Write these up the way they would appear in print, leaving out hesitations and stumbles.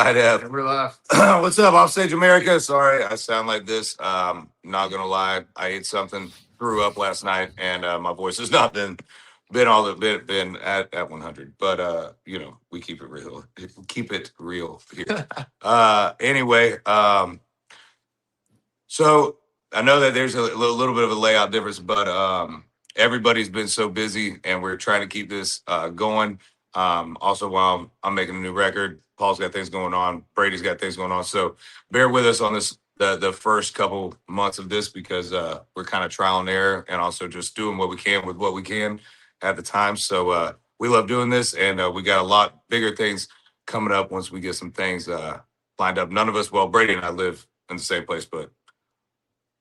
Hi, Deb. We're live. What's up, Offstage America? Sorry, I sound like this. Not gonna lie, I ate something, threw up last night, and my voice has not been all the been at 100. But we keep it real. Keep it real here. Anyway, so I know that there's a little bit of a layout difference, but everybody's been so busy, and we're trying to keep this going. Also, while I'm making a new record, Paul's got things going on, Brady's got things going on. So bear with us on this the first couple months of this because we're kind of trial and error, and also just doing what we can with what we can at the time. So we love doing this, and we got a lot bigger things coming up once we get some things lined up. None of us, well, Brady and I live in the same place, but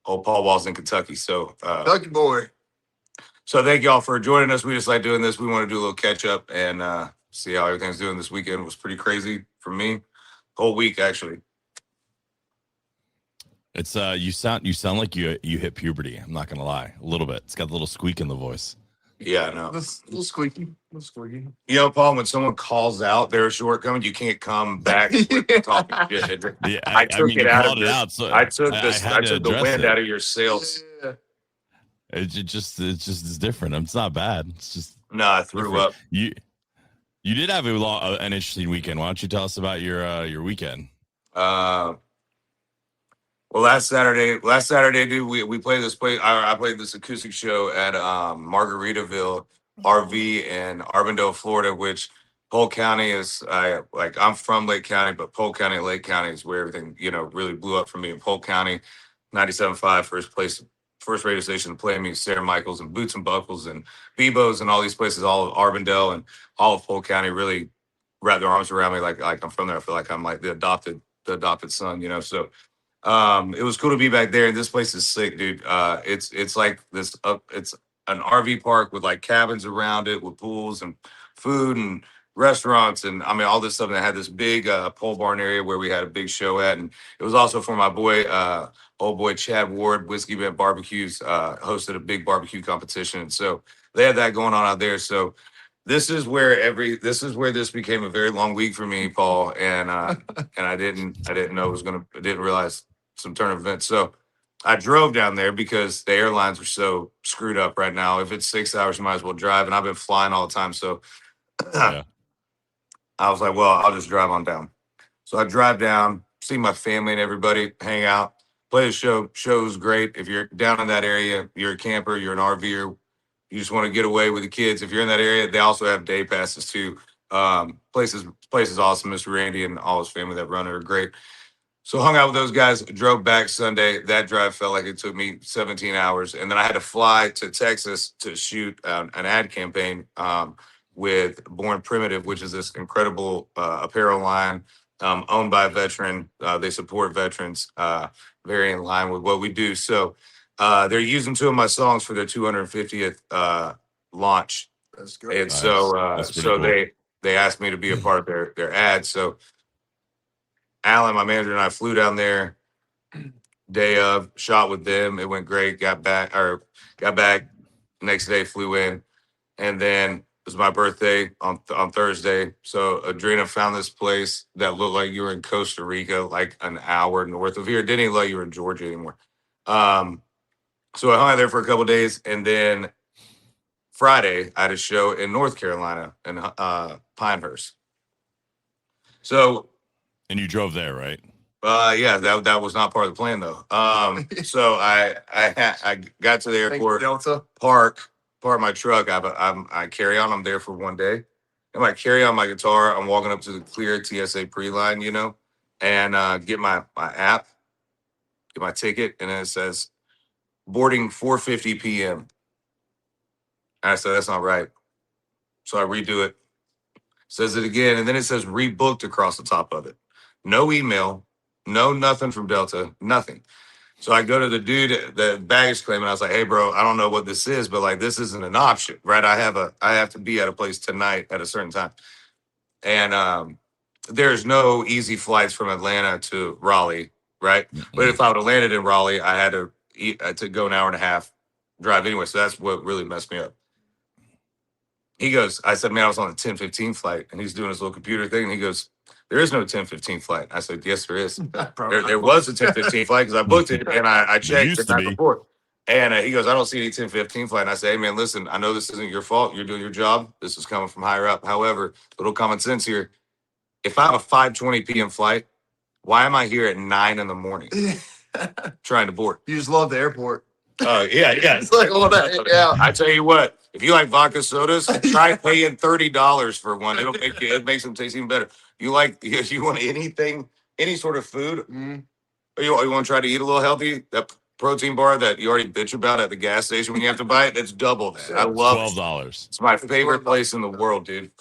old Paul Wall's in Kentucky. So, Lucky boy. so thank y'all for joining us. We just like doing this. We want to do a little catch up and see how everything's doing this weekend. It was pretty crazy for me. Whole week, actually. It's you sound like you hit puberty. I'm not gonna lie, a little bit. It's got a little squeak in the voice. Yeah, I know. A little squeaky. A little squeaky. You know, Paul, when someone calls out their shortcoming, you can't come back with talking shit. Yeah, I took mean, it you out called of it your, out, so I took I this. had I to took the address wind it. out of your sails. Yeah. It's different. It's not bad. It's just No, I threw different. up. You did have an interesting weekend. Why don't you tell us about your weekend? Well, last Saturday, dude, we played this play. I played this acoustic show at Margaritaville RV in Arbondale, Florida, which Polk County is. I'm from Lake County, but Polk County and Lake County is where everything really blew up for me. In Polk County, 97.5, first radio station to play me, Sarah Michaels and Boots and Buckles and Bebo's and all these places, all of Arbondale and all of Polk County really wrapped their arms around me like I'm from there. I feel like I'm like the adopted son, So it was cool to be back there. And this place is sick, dude. It's like this. It's an RV park with like cabins around it, with pools and food and restaurants, and I mean all this stuff. And it had this big pole barn area where we had a big show at, and it was also for my boy, old boy Chad Ward, Whiskey Bent Barbecues, hosted a big barbecue competition, and so they had that going on out there. So this is where this became a very long week for me, Paul, and I didn't know it was gonna. I didn't realize some turn of events. So I drove down there because the airlines are so screwed up right now. If it's 6 hours, you might as well drive. And I've been flying all the time. So Yeah. I was like, well, I'll just drive on down. So I drive down, see my family and everybody, hang out, play the show. Show's great. If you're down in that area, you're a camper, you're an RVer, you just want to get away with the kids. If you're in that area, they also have day passes too. Place is awesome. Mr. Randy and all his family that run it are great. So hung out with those guys, drove back Sunday. That drive felt like it took me 17 hours. And then I had to fly to Texas to shoot an ad campaign with Born Primitive, which is this incredible apparel line owned by a veteran. They support veterans, very in line with what we do. So they're using two of my songs for their 250th launch. That's good. And Nice. so That's pretty cool. they asked me to be a part of their ad. So Alan, my manager, and I flew down there day of, shot with them. It went great. Got back next day, flew in, and then it was my birthday on Thursday. So Adrena found this place that looked like you were in Costa Rica, like an hour north of here. Didn't even look like you were in Georgia anymore. So I hung out there for a couple of days, and then Friday I had a show in North Carolina in Pinehurst. So. And you drove there, right? Yeah, that was not part of the plan though. So I got to the airport, Delta. park my truck. I carry on. I'm there for one day, and I carry on my guitar. I'm walking up to the clear TSA pre-line, and get my app, get my ticket, and then it says boarding 4:50 p.m. And I said that's not right, so I redo it. Says it again, and then it says rebooked across the top of it. No email, no nothing from Delta, nothing. So I go to the dude, the baggage claim, and I was like, "Hey, bro, I don't know what this is, but like this isn't an option, right? I have to be at a place tonight at a certain time, and there's no easy flights from Atlanta to Raleigh, right? Mm-mm. But if I would have landed in Raleigh, I had to go an hour and a half drive anyway. So that's what really messed me up." He goes, I said, "Man, I was on a 10:15 flight," and he's doing his little computer thing, and he goes, there is no 10:15 flight. I said, yes, there is. There was a 10:15 flight because I booked it and I checked used the to night be. before. And he goes, I don't see any 10:15 flight. And I say, hey, man, listen, I know this isn't your fault. You're doing your job. This is coming from higher up. However, little common sense here. If I have a 5:20 p.m. flight, why am I here at 9 in the morning trying to board? You just love the airport. Yeah. It's like, well, yeah. I tell you what, if you like vodka sodas, try paying $30 for one. It makes them taste even better. You want anything, any sort of food, Mm. you want to try to eat a little healthy, that protein bar that you already bitch about at the gas station when you have to buy it, it's double that. I love it. $12. It's my favorite place in the world, dude.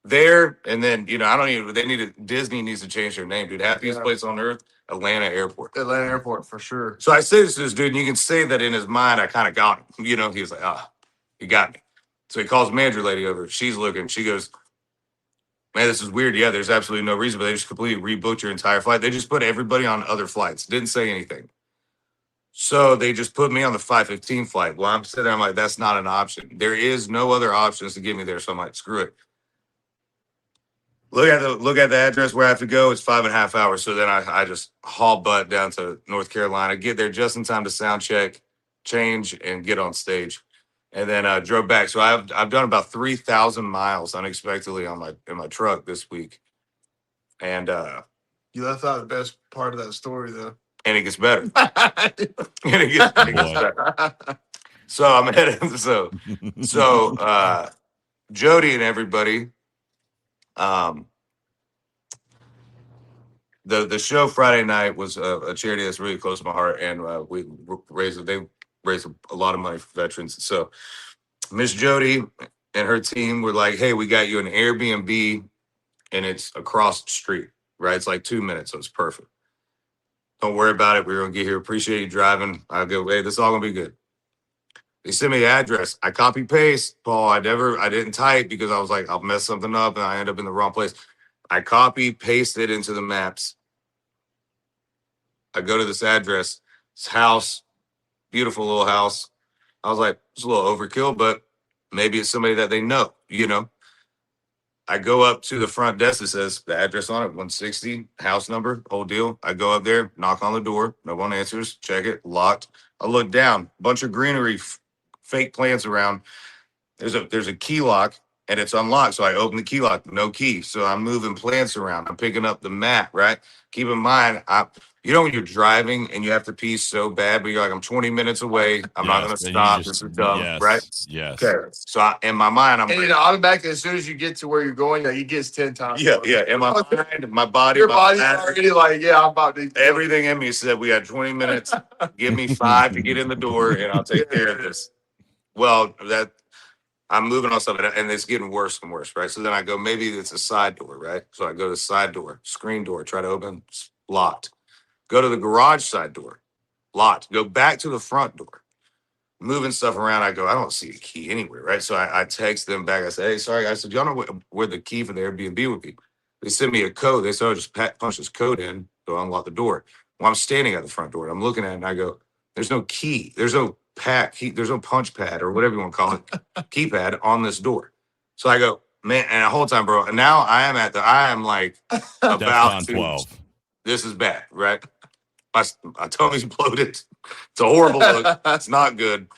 There, and then, I don't even, Disney needs to change their name, dude. Happiest place on earth, Atlanta Airport. Atlanta Airport for sure. So I say this to this dude, and you can say that in his mind, I kind of got him. He was like, he got me. So he calls the manager lady over. She's looking. She goes, man, this is weird. Yeah, there's absolutely no reason, but they just completely rebooked your entire flight. They just put everybody on other flights. Didn't say anything. So they just put me on the 5:15 flight. Well, I'm sitting there, I'm like, that's not an option. There is no other options to get me there. So I'm like, screw it. Look at the address where I have to go. It's 5.5 hours. So then I just haul butt down to North Carolina, get there just in time to sound check, change, and get on stage. And then drove back. So I've done about 3,000 miles unexpectedly in my truck this week. And You left out the best part of that story, though. and it gets better. And it gets better. So I'm heading. So Jody and everybody. The show Friday night was a charity that's really close to my heart, and they raised a lot of money for veterans. So Miss Jody and her team were like, "Hey, we got you an Airbnb, and it's across the street, right? It's like 2 minutes, so it's perfect. Don't worry about it. We're gonna get here. Appreciate you driving." I go, "Hey, this is all gonna be good." They sent me the address. I copy paste, Paul. I didn't type because I was like, I'll mess something up and I end up in the wrong place. I copy paste it into the maps. I go to this address, this house, beautiful little house. I was like, it's a little overkill, but maybe it's somebody that they know. I go up to the front desk that says the address on it, 160, house number, whole deal. I go up there, knock on the door. No one answers. Check it, locked. I look down, bunch of greenery, fake plants around. There's a key lock and it's unlocked. So I open the key lock, no key. So I'm moving plants around. I'm picking up the mat, right? Keep in mind, when you're driving and you have to pee so bad, but you're like, I'm 20 minutes away. I'm not going to stop. This is dumb, right? Yes. Okay. So in my mind, I'm and like, then automatically, as soon as you get to where you're going, he gets 10 times. yeah. In my mind, my body, Your my body's mind, already like, yeah, I'm about to. everything in me said, we got 20 minutes. Give me 5 to get in the door and I'll take care of this. Well, I'm moving on something and it's getting worse and worse, right? So then I go, maybe it's a side door, right? So I go to the side door, screen door, try to open, locked. Go to the garage side door, locked. Go back to the front door, moving stuff around. I go, I don't see a key anywhere, right? So I text them back. I said, hey, sorry. I said, y'all know where the key for the Airbnb would be? They sent me a code. They said, oh, just punch this code in to unlock the door. Well, I'm standing at the front door and I'm looking at it and I go, there's no key. There's no key. There's no punch pad or whatever you want to call it, keypad on this door. So I go, man, and the whole time, bro, and now I am like about 12. This is bad, right? My tummy's bloated. It's a horrible look. It's not good.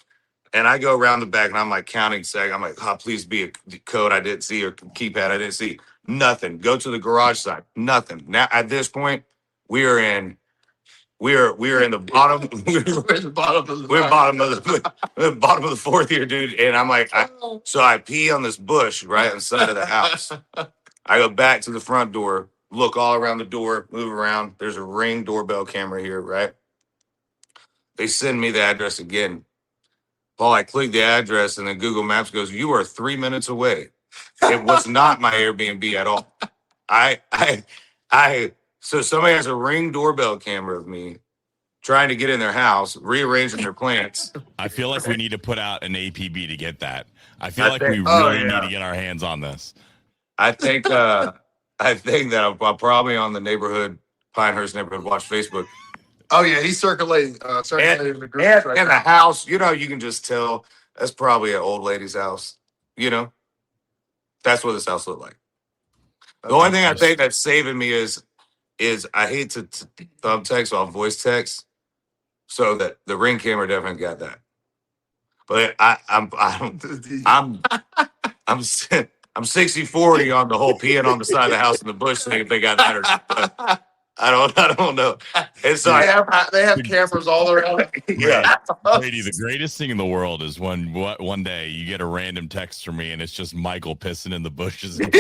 And I go around the back and I'm like counting seconds. I'm like, please be a code I didn't see or keypad I didn't see. Nothing. Go to the garage side. Nothing. Now at this point, we are in the bottom. We're the bottom of the fourth here, dude. And I'm like, so I pee on this bush right inside of the house. I go back to the front door, look all around the door, move around. There's a Ring doorbell camera here, right? They send me the address again. Paul, I click the address and then Google Maps goes, you are 3 minutes away. It was not my Airbnb at all. So somebody has a Ring doorbell camera of me trying to get in their house, rearranging their plants. I feel like we need to put out an APB to get that. I feel like we really need to get our hands on this. I think that I'm probably on the Pinehurst neighborhood watch Facebook. Oh yeah, he's circulating the group. And in the house, you can just tell that's probably an old lady's house. That's what this house looked like. The only thing I think that's saving me is I hate to thumb text, so I'll voice text. So that the Ring camera definitely got that. But I'm I'm 60-40 on the whole peeing on the side of the house in the bush thing if they got that or not. But I don't know. It's They like, have cameras all around. yeah. Brady, the greatest thing in the world is when one day you get a random text from me and it's just Michael pissing in the bushes. And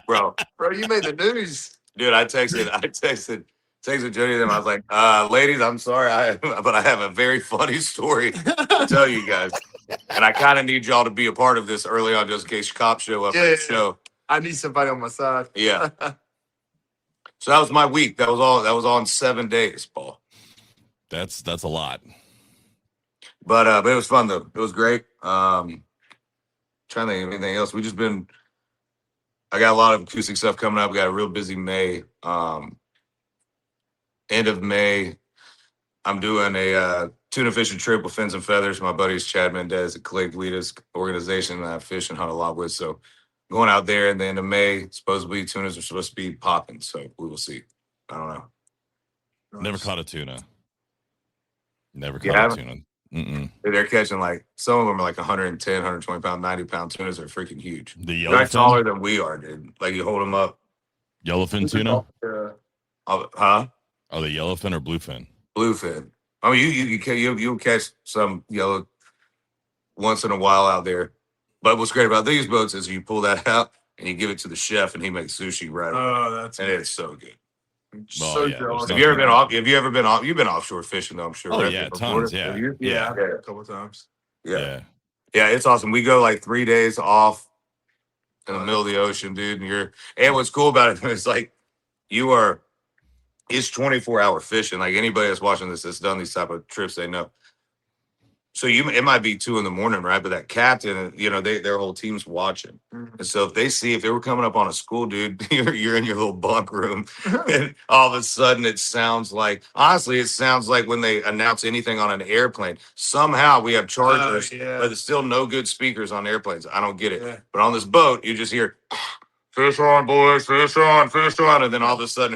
Bro, you made the news. dude, I texted Jody and them. I was like, ladies, I'm sorry, but I have a very funny story to tell you guys. And I kind of need y'all to be a part of this early on just in case cops show up at the show. I need somebody on my side. Yeah. So that was my week. That was all in 7 days, Paul. That's a lot. But it was fun though. It was great. Trying to think of anything else. I got a lot of acoustic stuff coming up. We got a real busy May. End of May, I'm doing a tuna fishing trip with Fins and Feathers. My buddies Chad Mendez at Clay Guida's organization that I fish and hunt a lot with. So going out there in the end of May, supposedly tunas are supposed to be popping. So we will see. I don't know. Never caught a tuna. Never caught a tuna. Mm-mm. They're catching like some of them are like 110, 120 pound, 90 pound tunas. Are freaking huge. The They're yellowfin, taller than we are, dude. Like you hold them up. yellowfin tuna. Huh? Oh, the yellowfin or bluefin? Bluefin. I mean, you'll catch some yellow once in a while out there. But what's great about these boats is you pull that out and you give it to the chef and he makes sushi right away. Oh, that's and it's so good. so jealous. Have you ever been off? Have you ever been off? You've been offshore fishing, though, I'm sure. Oh right? yeah, Before? tons. Have Yeah, you? yeah, a couple times. Yeah, it's awesome. We go like 3 days off in the middle of the ocean, dude. And what's cool about it is like it's 24-hour fishing. Like anybody that's watching this that's done these type of trips, they know. So it might be 2 a.m, right? But that captain, their whole team's watching. Mm-hmm. And so if they were coming up on a school, dude, you're in your little bunk room, and all of a sudden it sounds like when they announce anything on an airplane. Somehow we have chargers, but there's still no good speakers on airplanes. I don't get it. Yeah. But on this boat, you just hear, "Fish on, boys! Fish on! Fish on!" And then all of a sudden,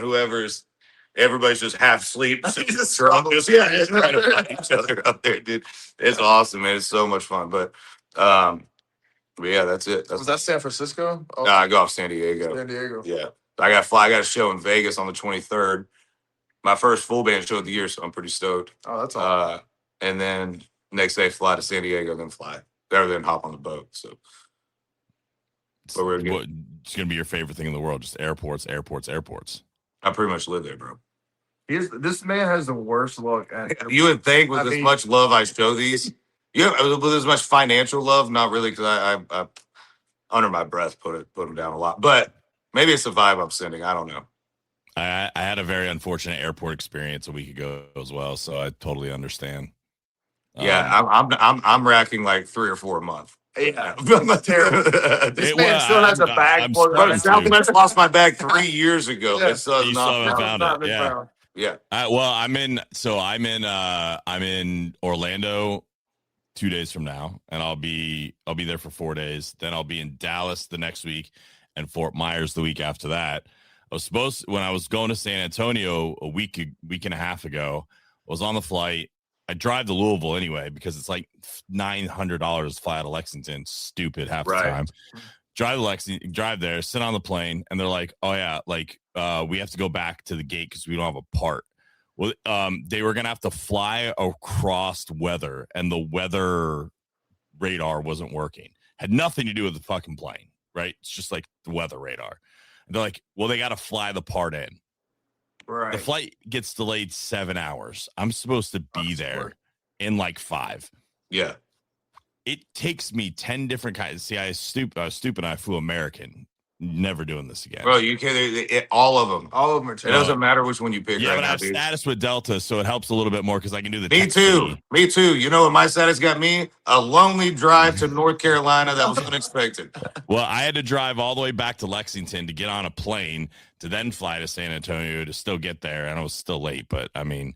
everybody's just half asleep. Just trying to find each other up there, dude. It's awesome, man. It's so much fun. But yeah, that's it. Was that San Francisco? Oh. I go off San Diego. San Diego. Yeah. I got a show in Vegas on the 23rd. My first full band show of the year, so I'm pretty stoked. Oh, that's awesome. And then next day fly to San Diego, then fly. Rather than hop on the boat. So it's gonna be your favorite thing in the world, just airports. I pretty much live there, bro. This man has the worst luck at You would think with as much love I show these, with as much financial love, not really, because I under my breath put them down a lot. But maybe it's the vibe I'm sending. I don't know. I had a very unfortunate airport experience a week ago as well, so I totally understand. Yeah, I'm racking like 3 or 4 a month. Yeah, that's terrible. This man still has a bag. Southwest lost my bag 3 years ago. Yeah. It still has not found it. Yeah. Yeah. I'm in Orlando 2 days from now, and I'll be there for 4 days. Then I'll be in Dallas the next week and Fort Myers the week after that. When I was going to San Antonio a week and a half ago, I was on the flight. I drive to Louisville anyway because it's like $900 to fly out of Lexington. Stupid half the time. Drive there, sit on the plane, and they're like, "Oh yeah, we have to go back to the gate because we don't have a part." Well, they were gonna have to fly across weather, and the weather radar wasn't working. Had nothing to do with the fucking plane, right? It's just like the weather radar. And they're like, "Well, they got to fly the part in." Right. The flight gets delayed 7 hours. I'm supposed to be there in like 5. Yeah. It takes me 10 different kinds. See, I was stupid. I flew American. Never doing this again. Bro, you can't. All of them. All of them are It terrible. doesn't matter which one you pick. Yeah, right but now, I have dude. status with Delta, so it helps a little bit more because I can do the. Me too. Me too. You know what my status got me? A lonely drive to North Carolina that was unexpected. Well, I had to drive all the way back to Lexington to get on a plane to then fly to San Antonio to still get there, and I was still late. But I mean,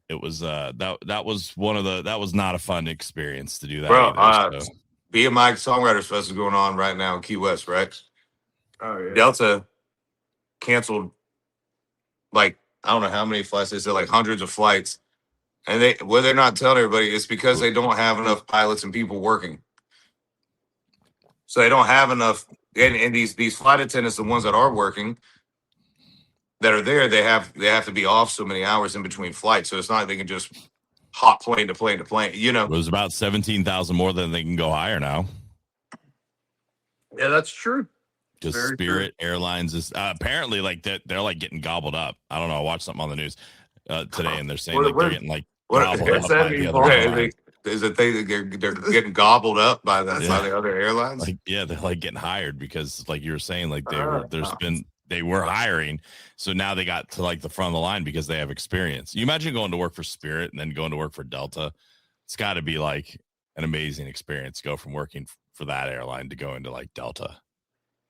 it was that was not a fun experience to do that. Bro, either, so. BMI Songwriters Fest is going on right now in Key West, right? Delta canceled like I don't know how many flights. They said like hundreds of flights, and they're not telling everybody it's because they don't have enough pilots and people working. So they don't have enough, and these flight attendants, the ones that are working, that are there, they have to be off so many hours in between flights. So it's not like they can just hop plane to plane to plane. You know, It was about 17,000 more than they can go higher now. Yeah, that's true. Because Very Spirit Airlines is apparently like they're like getting gobbled up. I don't know. I watched something on the news today, and they're saying they're getting like gobbled up by the other airlines. Is it they're getting gobbled up by by the other airlines? Like, yeah, they're like getting hired because, like you were saying, like they were hiring, so now they got to like the front of the line because they have experience. You imagine going to work for Spirit and then going to work for Delta. It's got to be like an amazing experience to go from working for that airline to go into like Delta.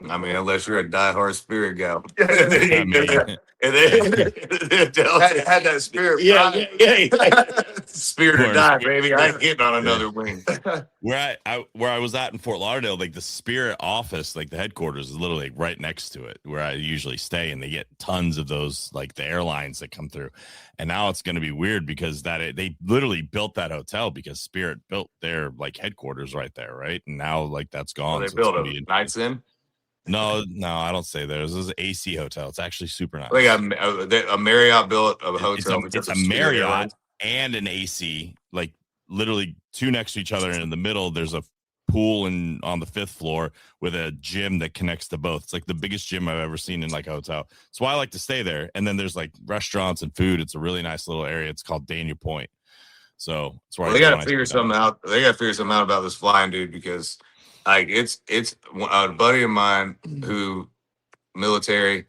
I mean, unless you're a diehard Spirit gal. I mean, and then had that Spirit. Yeah. Spirit or die, baby. I ain't getting on another wing. Where I was at in Fort Lauderdale, like the Spirit office, like the headquarters is literally right next to it where I usually stay, and they get tons of those, like the airlines that come through. And now it's going to be weird because they literally built that hotel because Spirit built their like headquarters right there, right? And now like that's gone. They built a Nights Inn. No, I don't say there. This is an AC hotel. It's actually super nice. They got a Marriott built a hotel. It's a Marriott and an AC, like literally two next to each other. And in the middle, there's a pool on the 5th floor with a gym that connects to both. It's like the biggest gym I've ever seen in like a hotel. That's why I like to stay there. And then there's like restaurants and food. It's a really nice little area. It's called Daniel Point. So that's why they got to figure something out. They got to figure something out about this flying, dude, because like it's a buddy of mine who military,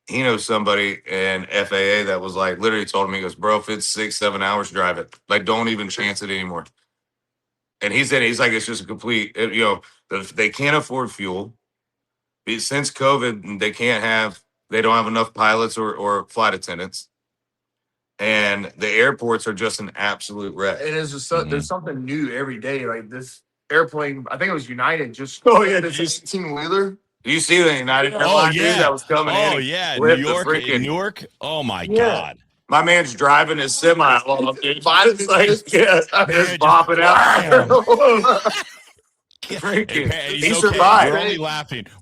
he knows somebody in FAA that was like literally told him, he goes, bro, if it's 6-7 hours, drive it. Like, don't even chance it anymore. And he said, he's like, it's just a complete, they can't afford fuel. Since COVID, they don't have enough pilots or flight attendants. And the airports are just an absolute wreck. And it's just there's something new every day. Like this airplane, I think it was United, just this 18-wheeler. Do you see the United Airlines that was coming in? Oh, yeah. New York. Oh, my God. My man's driving his semi along, dude. It's bopping out. He survived.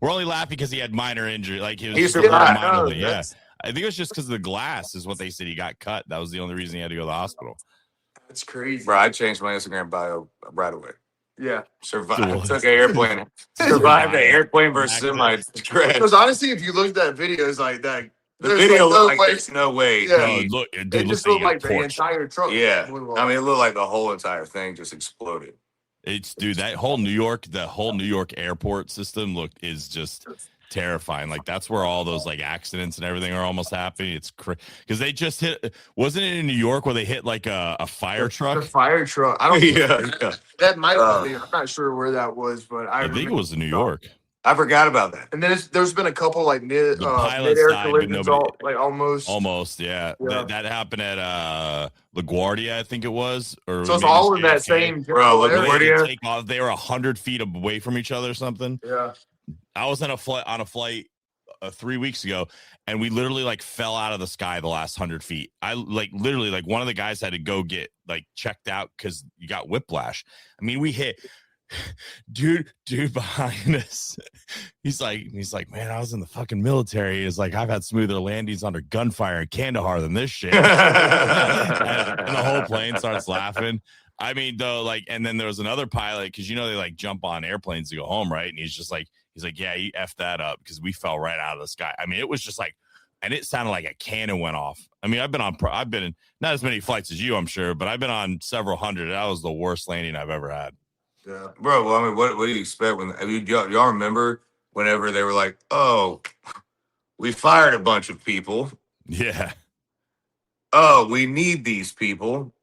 We're only laughing because he had minor injury. Like he survived. Yeah. I think it was just because of the glass is what they said. He got cut. That was the only reason he had to go to the hospital. That's crazy. Bro, I changed my Instagram bio right away. Yeah. Survived. Took an airplane. Survived the airplane versus semi crash. Because honestly, if you look at that video, it's like that. The video looked like there's no way. Yeah. It just looked like the entire truck. Yeah. I mean, it looked like the whole entire thing just exploded. That whole New York airport system is just terrifying. Like that's where all those like accidents and everything are almost happening. It's because they just hit. Wasn't it in New York where they hit like a fire truck? The fire truck. I don't. Yeah. That might be. I'm not sure where that was, but I think it was in New York. I forgot about that. And then there's been a couple like mid-air collisions, almost, yeah. That happened at LaGuardia, I think it was. So it's all in that same. Bro, LaGuardia. They were 100 feet away from each other or something. Yeah. I was on a flight 3 weeks ago, and we literally like fell out of the sky the last 100 feet. I like literally like one of the guys had to go get like checked out because you got whiplash. I mean, we hit. Dude behind us. He's like, man, I was in the fucking military. He's like, I've had smoother landings under gunfire in Kandahar than this shit. And the whole plane starts laughing. I mean, though, like, and then there was another pilot because they like jump on airplanes to go home, right? And he's like, yeah, you effed that up because we fell right out of the sky. I mean, it was just like, and it sounded like a cannon went off. I mean, I've been in not as many flights as you, I'm sure, but I've been on several hundred. That was the worst landing I've ever had. Yeah, bro. Well, I mean, what do you expect y'all remember whenever they were like, "Oh, we fired a bunch of people." Yeah. Oh, we need these people.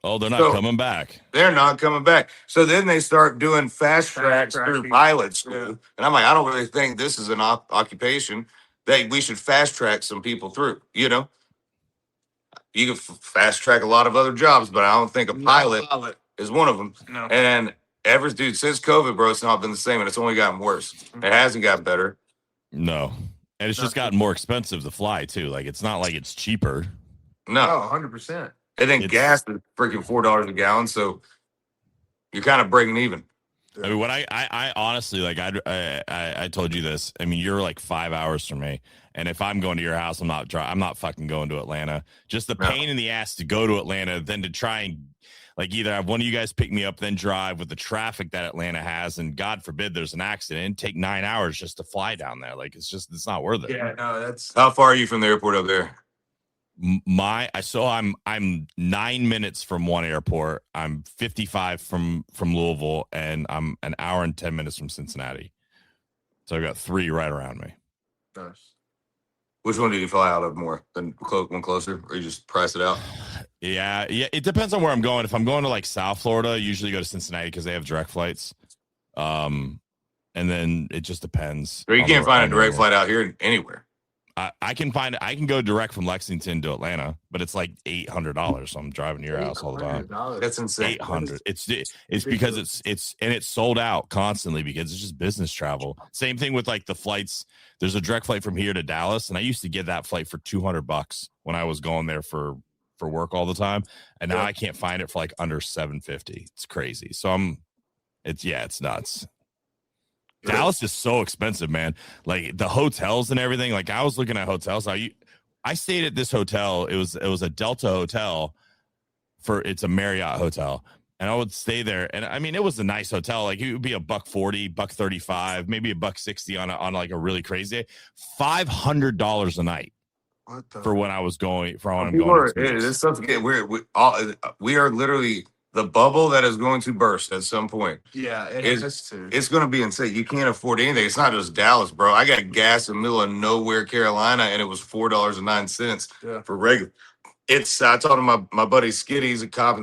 Oh, they're not coming back. They're not coming back. So then they start doing fast tracks through pilot school, and I'm like, I don't really think this is an occupation that we should fast track some people through. You know, you can fast track a lot of other jobs, but I don't think a pilot is one of them. No. And since COVID, bro, it's not been the same, and it's only gotten worse. It hasn't got better. No. And it's just gotten more expensive to fly too. Like it's not like it's cheaper. No, Oh, 100%. and then It's gas is freaking $4 a gallon, so you're kind of breaking even. I mean, what I honestly like, I told you this. I mean, you're like 5 hours from me, and if I'm going to your house, I'm not fucking going to Atlanta. Just the No. pain in the ass to go to Atlanta, then to try and like either have one of you guys pick me up, then drive with the traffic that Atlanta has, and God forbid there's an accident, and take 9 hours just to fly down there. Like it's not worth it. Yeah, no, that's How far are you from the airport up there? I'm 9 minutes from one airport. I'm 55 from Louisville, and I'm an hour and 10 minutes from Cincinnati. So I've got 3 right around me. nice. Which one do you fly out of more than one closer, or you just price it out? Yeah. It depends on where I'm going. If I'm going to like South Florida, I usually go to Cincinnati because they have direct flights. And then it just depends. Or you can't find a direct flight out here anywhere. I can go direct from Lexington to Atlanta, but it's like $800. So I'm driving to your house all the time. That's insane. 800. It's because it's sold out constantly because it's just business travel. Same thing with like the flights. There's a direct flight from here to Dallas, and I used to get that flight for $200 when I was going there for work all the time, and now I can't find it for like under $750. It's crazy. So it's nuts. Dallas is so expensive, man. Like the hotels and everything. Like I was looking at hotels. I stayed at this hotel. It was a Delta hotel it's a Marriott hotel. And I would stay there. And I mean, it was a nice hotel. Like it would be $140, $135, maybe $160 on like a really crazy day. $500 a night for when I was going for when I'm going. This stuff's getting weird. We are literally the bubble that is going to burst at some point. Yeah, It's going to be insane. You can't afford anything. It's not just Dallas, bro. I got gas in the middle of nowhere, Carolina, and it was $4.09 for regular. I told him my buddy Skitty, he's a cop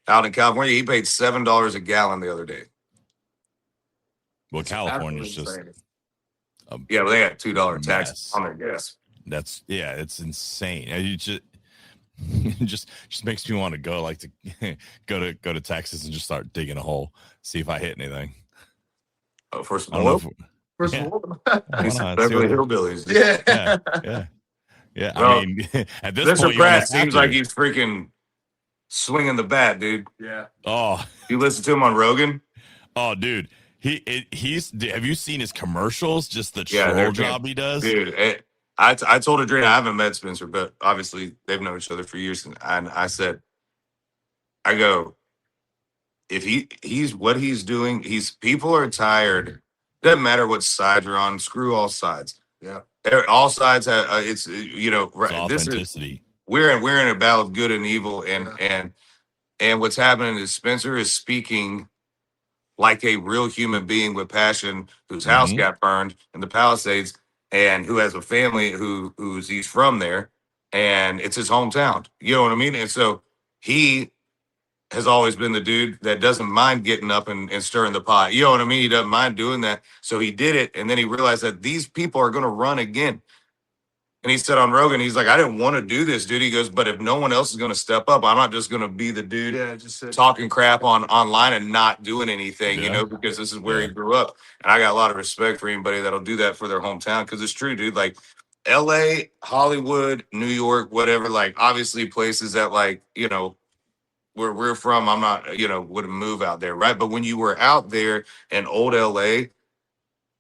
out in California. He paid $7 a gallon the other day. Well, California's just yeah, but they got $2 tax on their gas. It's insane. You just makes me want to go go to Texas and just start digging a hole, see if I hit anything. Oh, first of all, First of all, Beverly Hillbillies. Yeah. Bro, I mean, at this Mr. point, Pratt seems like he's freaking swinging the bat, dude. Yeah. Oh, you listen to him on Rogan? Oh, dude, he's. Have you seen his commercials? Just the troll job he does, dude. I told Adriana, I haven't met Spencer, but obviously they've known each other for years, and I said, I go, if he's what he's doing, people are tired. Doesn't matter what side you're on. Screw all sides. Yeah. All sides have it's authenticity. We're in a battle of good and evil, and what's happening is Spencer is speaking like a real human being with passion, whose house got burned in the Palisades, and who has a family he's from there, and it's his hometown. You know what I mean? And so he has always been the dude that doesn't mind getting up and stirring the pot. You know what I mean? He doesn't mind doing that. So he did it, and then he realized that these people are going to run again. And he said on Rogan, he's like, I didn't want to do this, dude. He goes, but if no one else is going to step up, I'm not just going to be the dude talking crap online and not doing anything, because this is where he grew up. And I got a lot of respect for anybody that'll do that for their hometown, because it's true, dude. Like LA, Hollywood, New York, whatever, like obviously places that where we're from, I'm not, wouldn't move out there, right? But when you were out there in old LA,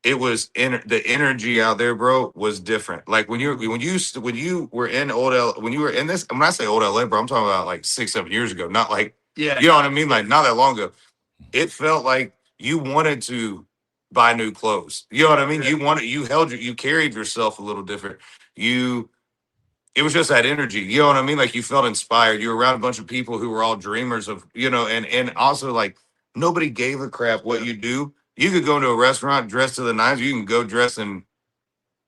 it was the energy out there, bro, was different. Like when you were in old LA, when I say old LA, bro, I'm talking about like 6-7 years ago, not like, you know what I mean? Like not that long ago. It felt like you wanted to buy new clothes. You know what I mean? Yeah. You carried yourself a little different. It was just that energy. You know what I mean? Like you felt inspired. You were around a bunch of people who were all dreamers of, and also like nobody gave a crap what you do. You could go into a restaurant dressed to the nines. You can go dress in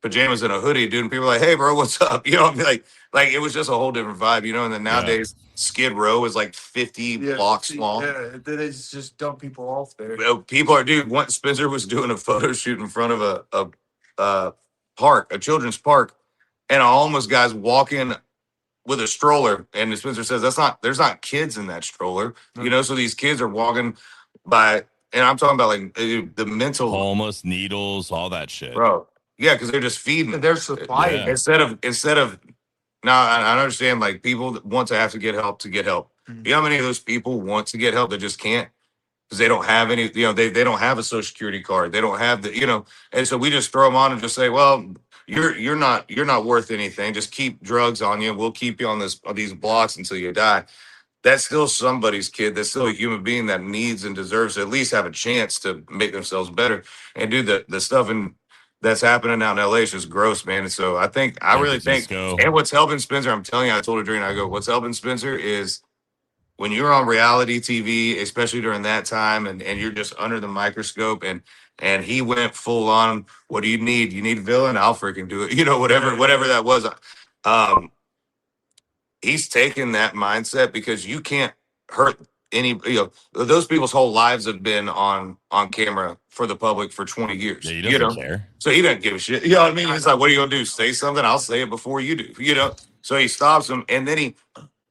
pajamas and a hoodie, dude. And people are like, hey, bro, what's up? Like it was just a whole different vibe, And then nowadays, Skid Row is like 50 blocks long. Yeah, they just dump people off there. People are, dude. Once Spencer was doing a photo shoot in front of a park, a children's park, and a homeless guy's walking with a stroller, and Spencer says, there's not kids in that stroller, So these kids are walking by. And I'm talking about like the mental homeless, needles, all that shit, bro. Yeah, because they're just feeding. Their supply. Yeah. Instead of now, I understand like people that want to have to get help to get help. Mhm. You know how many of those people want to get help that just can't because they don't have any. You know, they don't have a social security card. They don't have the. You know, and so we just throw them on and just say, well, you're not worth anything. Just keep drugs on you. We'll keep you on these blocks until you die. That's still somebody's kid. That's still a human being that needs and deserves to at least have a chance to make themselves better. And do the stuff that's happening out in LA is just gross, man. And so I San really think, Francisco. and what's helping Spencer, I'm telling you, I told Adrian, I go, what's helping Spencer is when you're on reality TV, especially during that time, and you're just under the microscope, and he went full on. What do you need? You need villain? I'll freaking do it. You know, whatever that was. Um, he's taken that mindset because you can't hurt any. You know, those people's whole lives have been on camera for the public for 20 years. Yeah, he You doesn't know, care. so he doesn't give a shit. You know what I mean? He's like, what are you gonna do? Say something? I'll say it before you do. You know. So he stops him, and then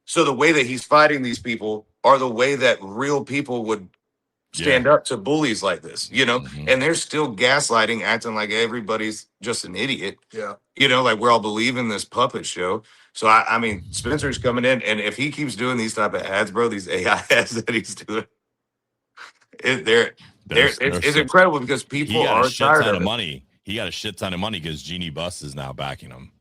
so the way that he's fighting these people are the way that real people would stand up to bullies like this, you know, Mhm. and they're still gaslighting, acting like everybody's just an idiot, Yeah. you know, like we're all believing this puppet show. So I mean, Spencer's coming in, and if he keeps doing these type of ads, bro, these AI ads that he's doing, it's So- incredible because he people got a are shit tired ton of of it. money. He got a shit ton of money because Jeannie Buss is now backing him.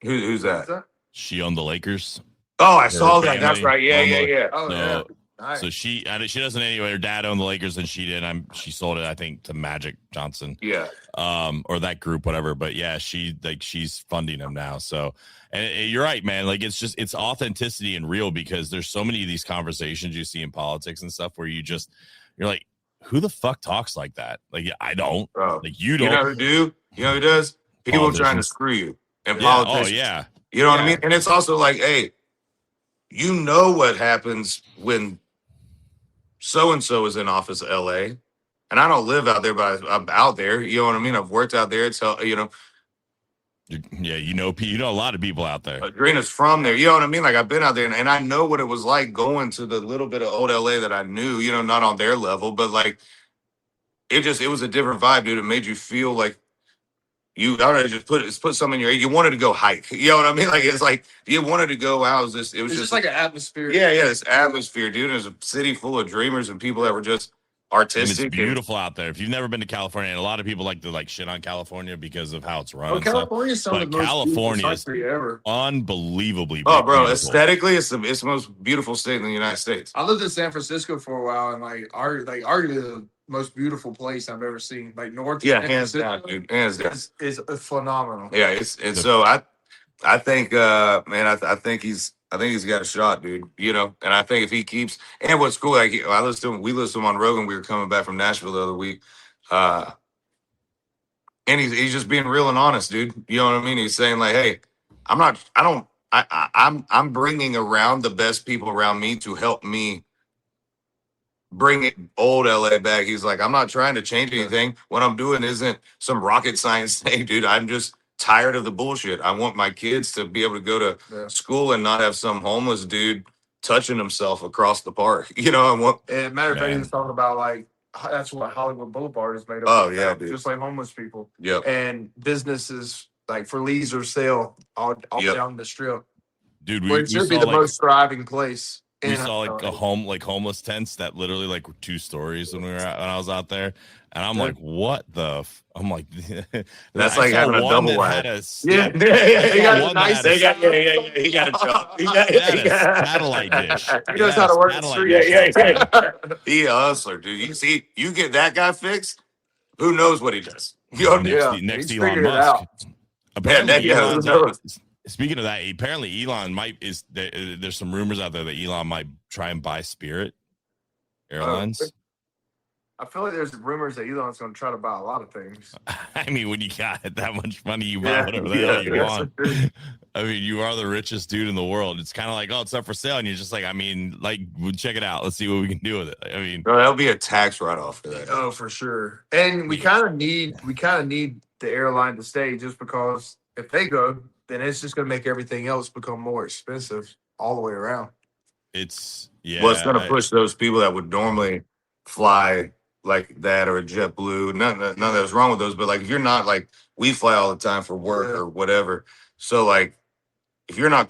Who's that? She owned the Lakers. Oh, I Her saw that. That's family right. Yeah, owned yeah, the- yeah. Oh, So- yeah. Nice. So she doesn't anyway. Her dad owned the Lakers and she did. She sold it, I think, to Magic Johnson. Yeah. Or that group, whatever. But yeah, she's funding him now. So, and you're right, man. Like it's authenticity and real because there's so many of these conversations you see in politics and stuff where you're like, who the fuck talks like that? Like I don't. Bro. Like you You don't. know who do? You know who does? People trying to Politicians. screw you and Yeah. politicians. Oh yeah. You know what I Yeah. mean? And it's also like, hey, you know what happens when so and so is in office in LA. And I don't live out there, but I'm out there. You know what I mean? I've worked out there. It's you know, Yeah. You know a lot of people out there. Adrena's from there. You know what I mean? Like I've been out there, and I know what it was like going to the little bit of old LA that I knew. You know, not on their level, but like it was a different vibe, dude. It made you feel like I don't know, just put something in your. You wanted to go hike. You know what I mean? Like it's like you wanted to go out. It was It's just just like an atmosphere. yeah, this atmosphere, dude. There's a city full of dreamers and people that were just And artistic. it's beautiful out there. If you've never been to California, and a lot of people like to shit on California because of how it's run. Oh, and stuff. California is some of But the most California beautiful is country ever. Unbelievably Oh, bro, beautiful. aesthetically, it's the most beautiful state in the United States. I lived in San Francisco for a while, and arguably the most beautiful place I've ever seen. Like North. Yeah, San hands down, Francisco dude. Hands down. is phenomenal. Yeah, it's so I think man, I think he's got a shot, dude. You know, and I think if he keeps and what's cool, like we listened to him on Rogan. We were coming back from Nashville the other week, and he's just being real and honest, dude. You know what I mean? He's saying like, hey, I'm bringing around the best people around me to help me bring it old LA back. He's like, I'm not trying to change anything. What I'm doing isn't some rocket science thing, dude. I'm just tired of the bullshit. I want my kids to be able to go to school and not have some homeless dude touching himself across the park. You know, I want. And matter of fact, he Man. was talking about like that's what Hollywood Boulevard is made up. Oh, of yeah, now, dude. just like homeless people Yep. and businesses like for lease or sale all Yep. down the strip. Dude, But we it should be saw the like most thriving place. we in saw like LA. homeless tents that literally like were 2 stories when I was out there, and I'm Yeah. like, what the? I'm like, That's I like saw having a one double that wide. had a Yeah. He got one a nice. that He got, yeah. He got a job. He got, That is satellite dish. He knows how to work the satellite street. dish Yeah, outside. He a hustler, dude. You get that guy fixed. Who knows what he does? You know what I mean? Yeah, Next he's Elon figured it Musk. out. Apparently, who Elon's knows? speaking of that, apparently Elon there's some rumors out there that Elon might try and buy Spirit Airlines. I feel like there's rumors that Elon's going to try to buy a lot of things. I mean, when you got that much money, you buy Yeah, whatever the hell you yeah. want. I mean, you are the richest dude in the world. It's kind of like, oh, it's up for sale, and you're just like, I mean, like, well, check it out. Let's see what we can do with it. I mean, Bro, that'll be a tax write-off for that. Oh, for sure. And we kind of need the airline to stay just because if they go, then it's just going to make everything else become more expensive all the way around. it's yeah. Well, it's going to push those people that would normally fly like that or a JetBlue. None of that's wrong with those. But like, if you're not like, we fly all the time for work or whatever. So like, if you're not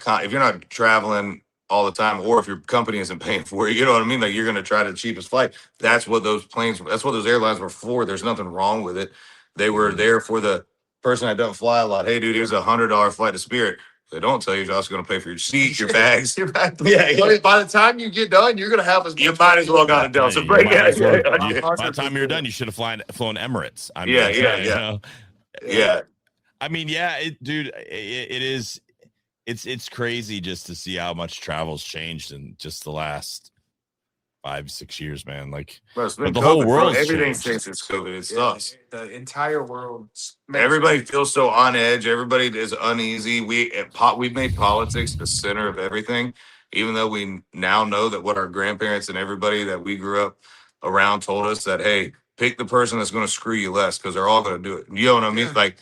traveling all the time, or if your company isn't paying for it, you know what I mean? Like, you're going to try the cheapest flight. That's what those airlines were for. There's nothing wrong with it. They were there for the person that doesn't fly a lot. Hey, dude, here's $100 flight to Spirit. They don't tell you you're also going to pay for your seat, your bags. Your back. Yeah. By the time you get done, you're gonna have as You much might as well got a Delta you break. might as well- Yeah. by the time you're done, you should have flown Emirates. I mean, Yeah, you know? Yeah. I mean, yeah, dude, it is. It's crazy just to see how much travel's changed in just the last 5-6 years, man. Like, Bro, it's but been the COVID, whole bro. world's Everything's changed. changed since COVID. It sucks. The entire world. Everybody feels so on edge. Everybody is uneasy. We've made politics the center of everything, even though we now know that what our grandparents and everybody that we grew up around told us that, hey, pick the person that's going to screw you less because they're all going to do it. You know what I mean? Yeah. Like,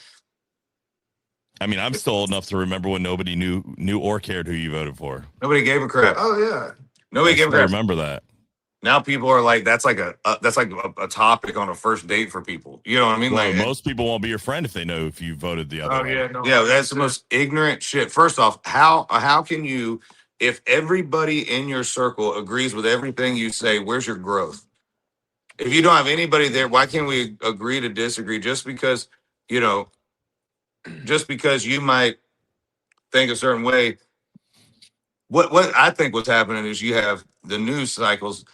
I mean, I'm still old enough to remember when nobody knew or cared who you voted for. nobody gave a crap. Oh yeah. Nobody I gave a still crap. remember that. Now people are like, that's like a topic on a first date for people. You know what I mean? Well, Like, most people won't be your friend if they know if you voted the other Oh way. yeah. No. yeah, that's the most ignorant shit. First off, how can you, if everybody in your circle agrees with everything you say, where's your growth? If you don't have anybody there, why can't we agree to disagree? Just because, you know, just because you might think a certain way. What I think what's happening is you have the news cycles.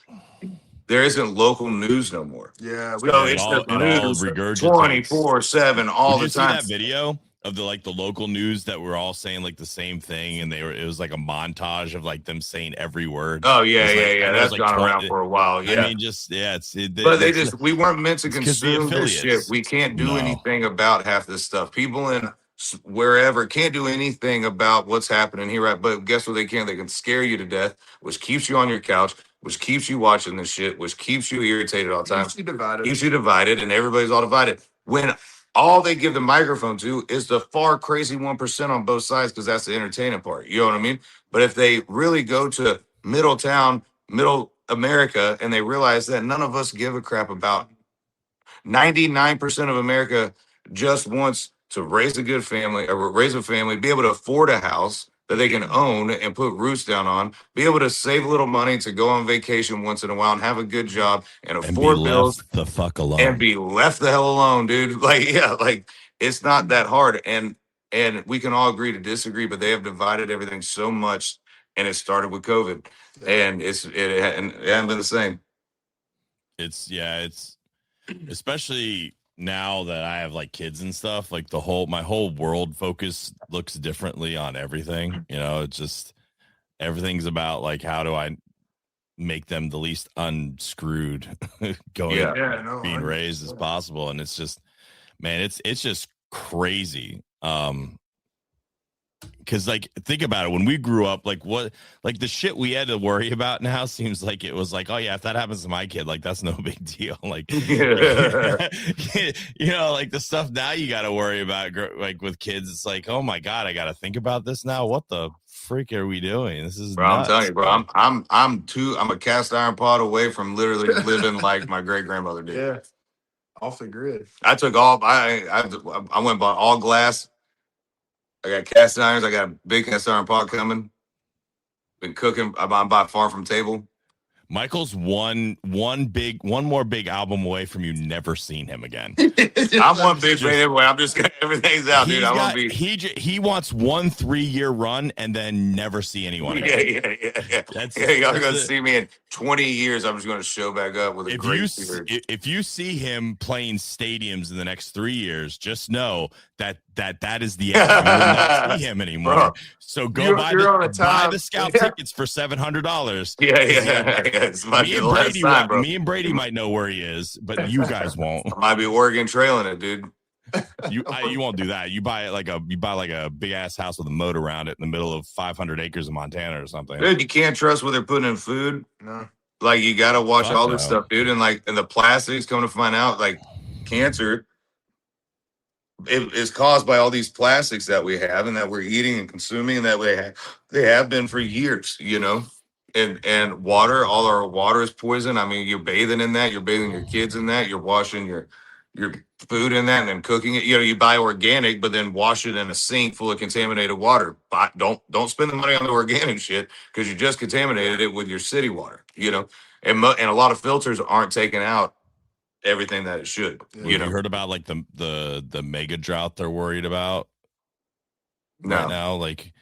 There isn't local news no more. Yeah. So it it's all- the it all news regurgitates. 24/7 all Did you the see time. that video of the local news that were all saying like the same thing, and it was like a montage of like them saying every word. Oh It yeah, was yeah, like- yeah. and it That's was like gone 20 around for a while. Yeah. I mean, just We weren't meant to it's 'cause the consume this shit. affiliates. We can't do No. anything about half this stuff. People in wherever can't do anything about what's happening here. Right? But guess what? They can. They can scare you to death, which keeps you on your couch, which keeps you watching this shit, which keeps you irritated all the time. You divided. Keeps you divided, and everybody's all divided. When all they give the microphone to is the far crazy 1% on both sides, because that's the entertaining part. You know what I mean? But if they really go to middle town, middle America, and they realize that none of us give a crap about 99% of America just wants to raise a good family or raise a family, be able to afford a house that they can own and put roots down on, be able to save a little money to go on vacation once in a while and have a good job and And be afford bills left the fuck alone. and be left the hell alone, dude. Like, yeah, like it's not that hard. And we can all agree to disagree, but they have divided everything so much. And it started with COVID. And it hasn't been the same. It's especially now that I have like kids and stuff, like my whole world focus looks differently on everything. You know, it's just everything's about like, how do I make them the least unscrewed being raised as possible. And it's just, man, it's just crazy. Because like, think about it, when we grew up, like the shit we had to worry about now seems like it was like, oh yeah, if that happens to my kid, like that's no big deal. Like, you know, like the stuff now you got to worry about, like with kids, it's like, oh my God, I got to think about this now. What the freak are we doing? This is bro. nuts. I'm telling you, bro. I'm a cast iron pot away from literally living like my great grandmother did. Yeah. Off the grid. I took all. I went and bought all glass. I got cast irons. I got a big cast iron pot coming. Been cooking. I'm by far from table. Michael's one more big album away from you never seeing him again. I'm one big fan anyway. I'm just everything's out, dude. I won't be. He wants 1 3-year run and then never see anyone again. Yeah. Y'all gonna see me in 20 years. I'm just gonna show back up with a great beard. If you see him playing stadiums in the next 3 years, just know that is the end. You will not see him anymore. Bro, so go buy the scout tickets for $700. Yeah. It's my last time, bro. Me and Brady might know where he is, but you guys won't. I might be Oregon trailing it, dude. You won't do that. You buy like a big ass house with a moat around it in the middle of 500 acres of Montana or something. Dude, you can't trust what they're putting in food. No. Like you gotta watch all this stuff, dude. And the plastics, come to find out, like cancer is caused by all these plastics that we have and that we're eating and consuming and that they have been for years, you know. and water. All our water is poison. I mean, you're bathing in that. You're bathing your kids in that. You're washing your food in that, and then cooking it. You know, you buy organic, but then wash it in a sink full of contaminated water. But don't spend the money on the organic shit because you just contaminated it with your city water. You know, and a lot of filters aren't taking out everything that it should. Yeah. You You know, heard about like the mega drought they're worried about right no, now? Like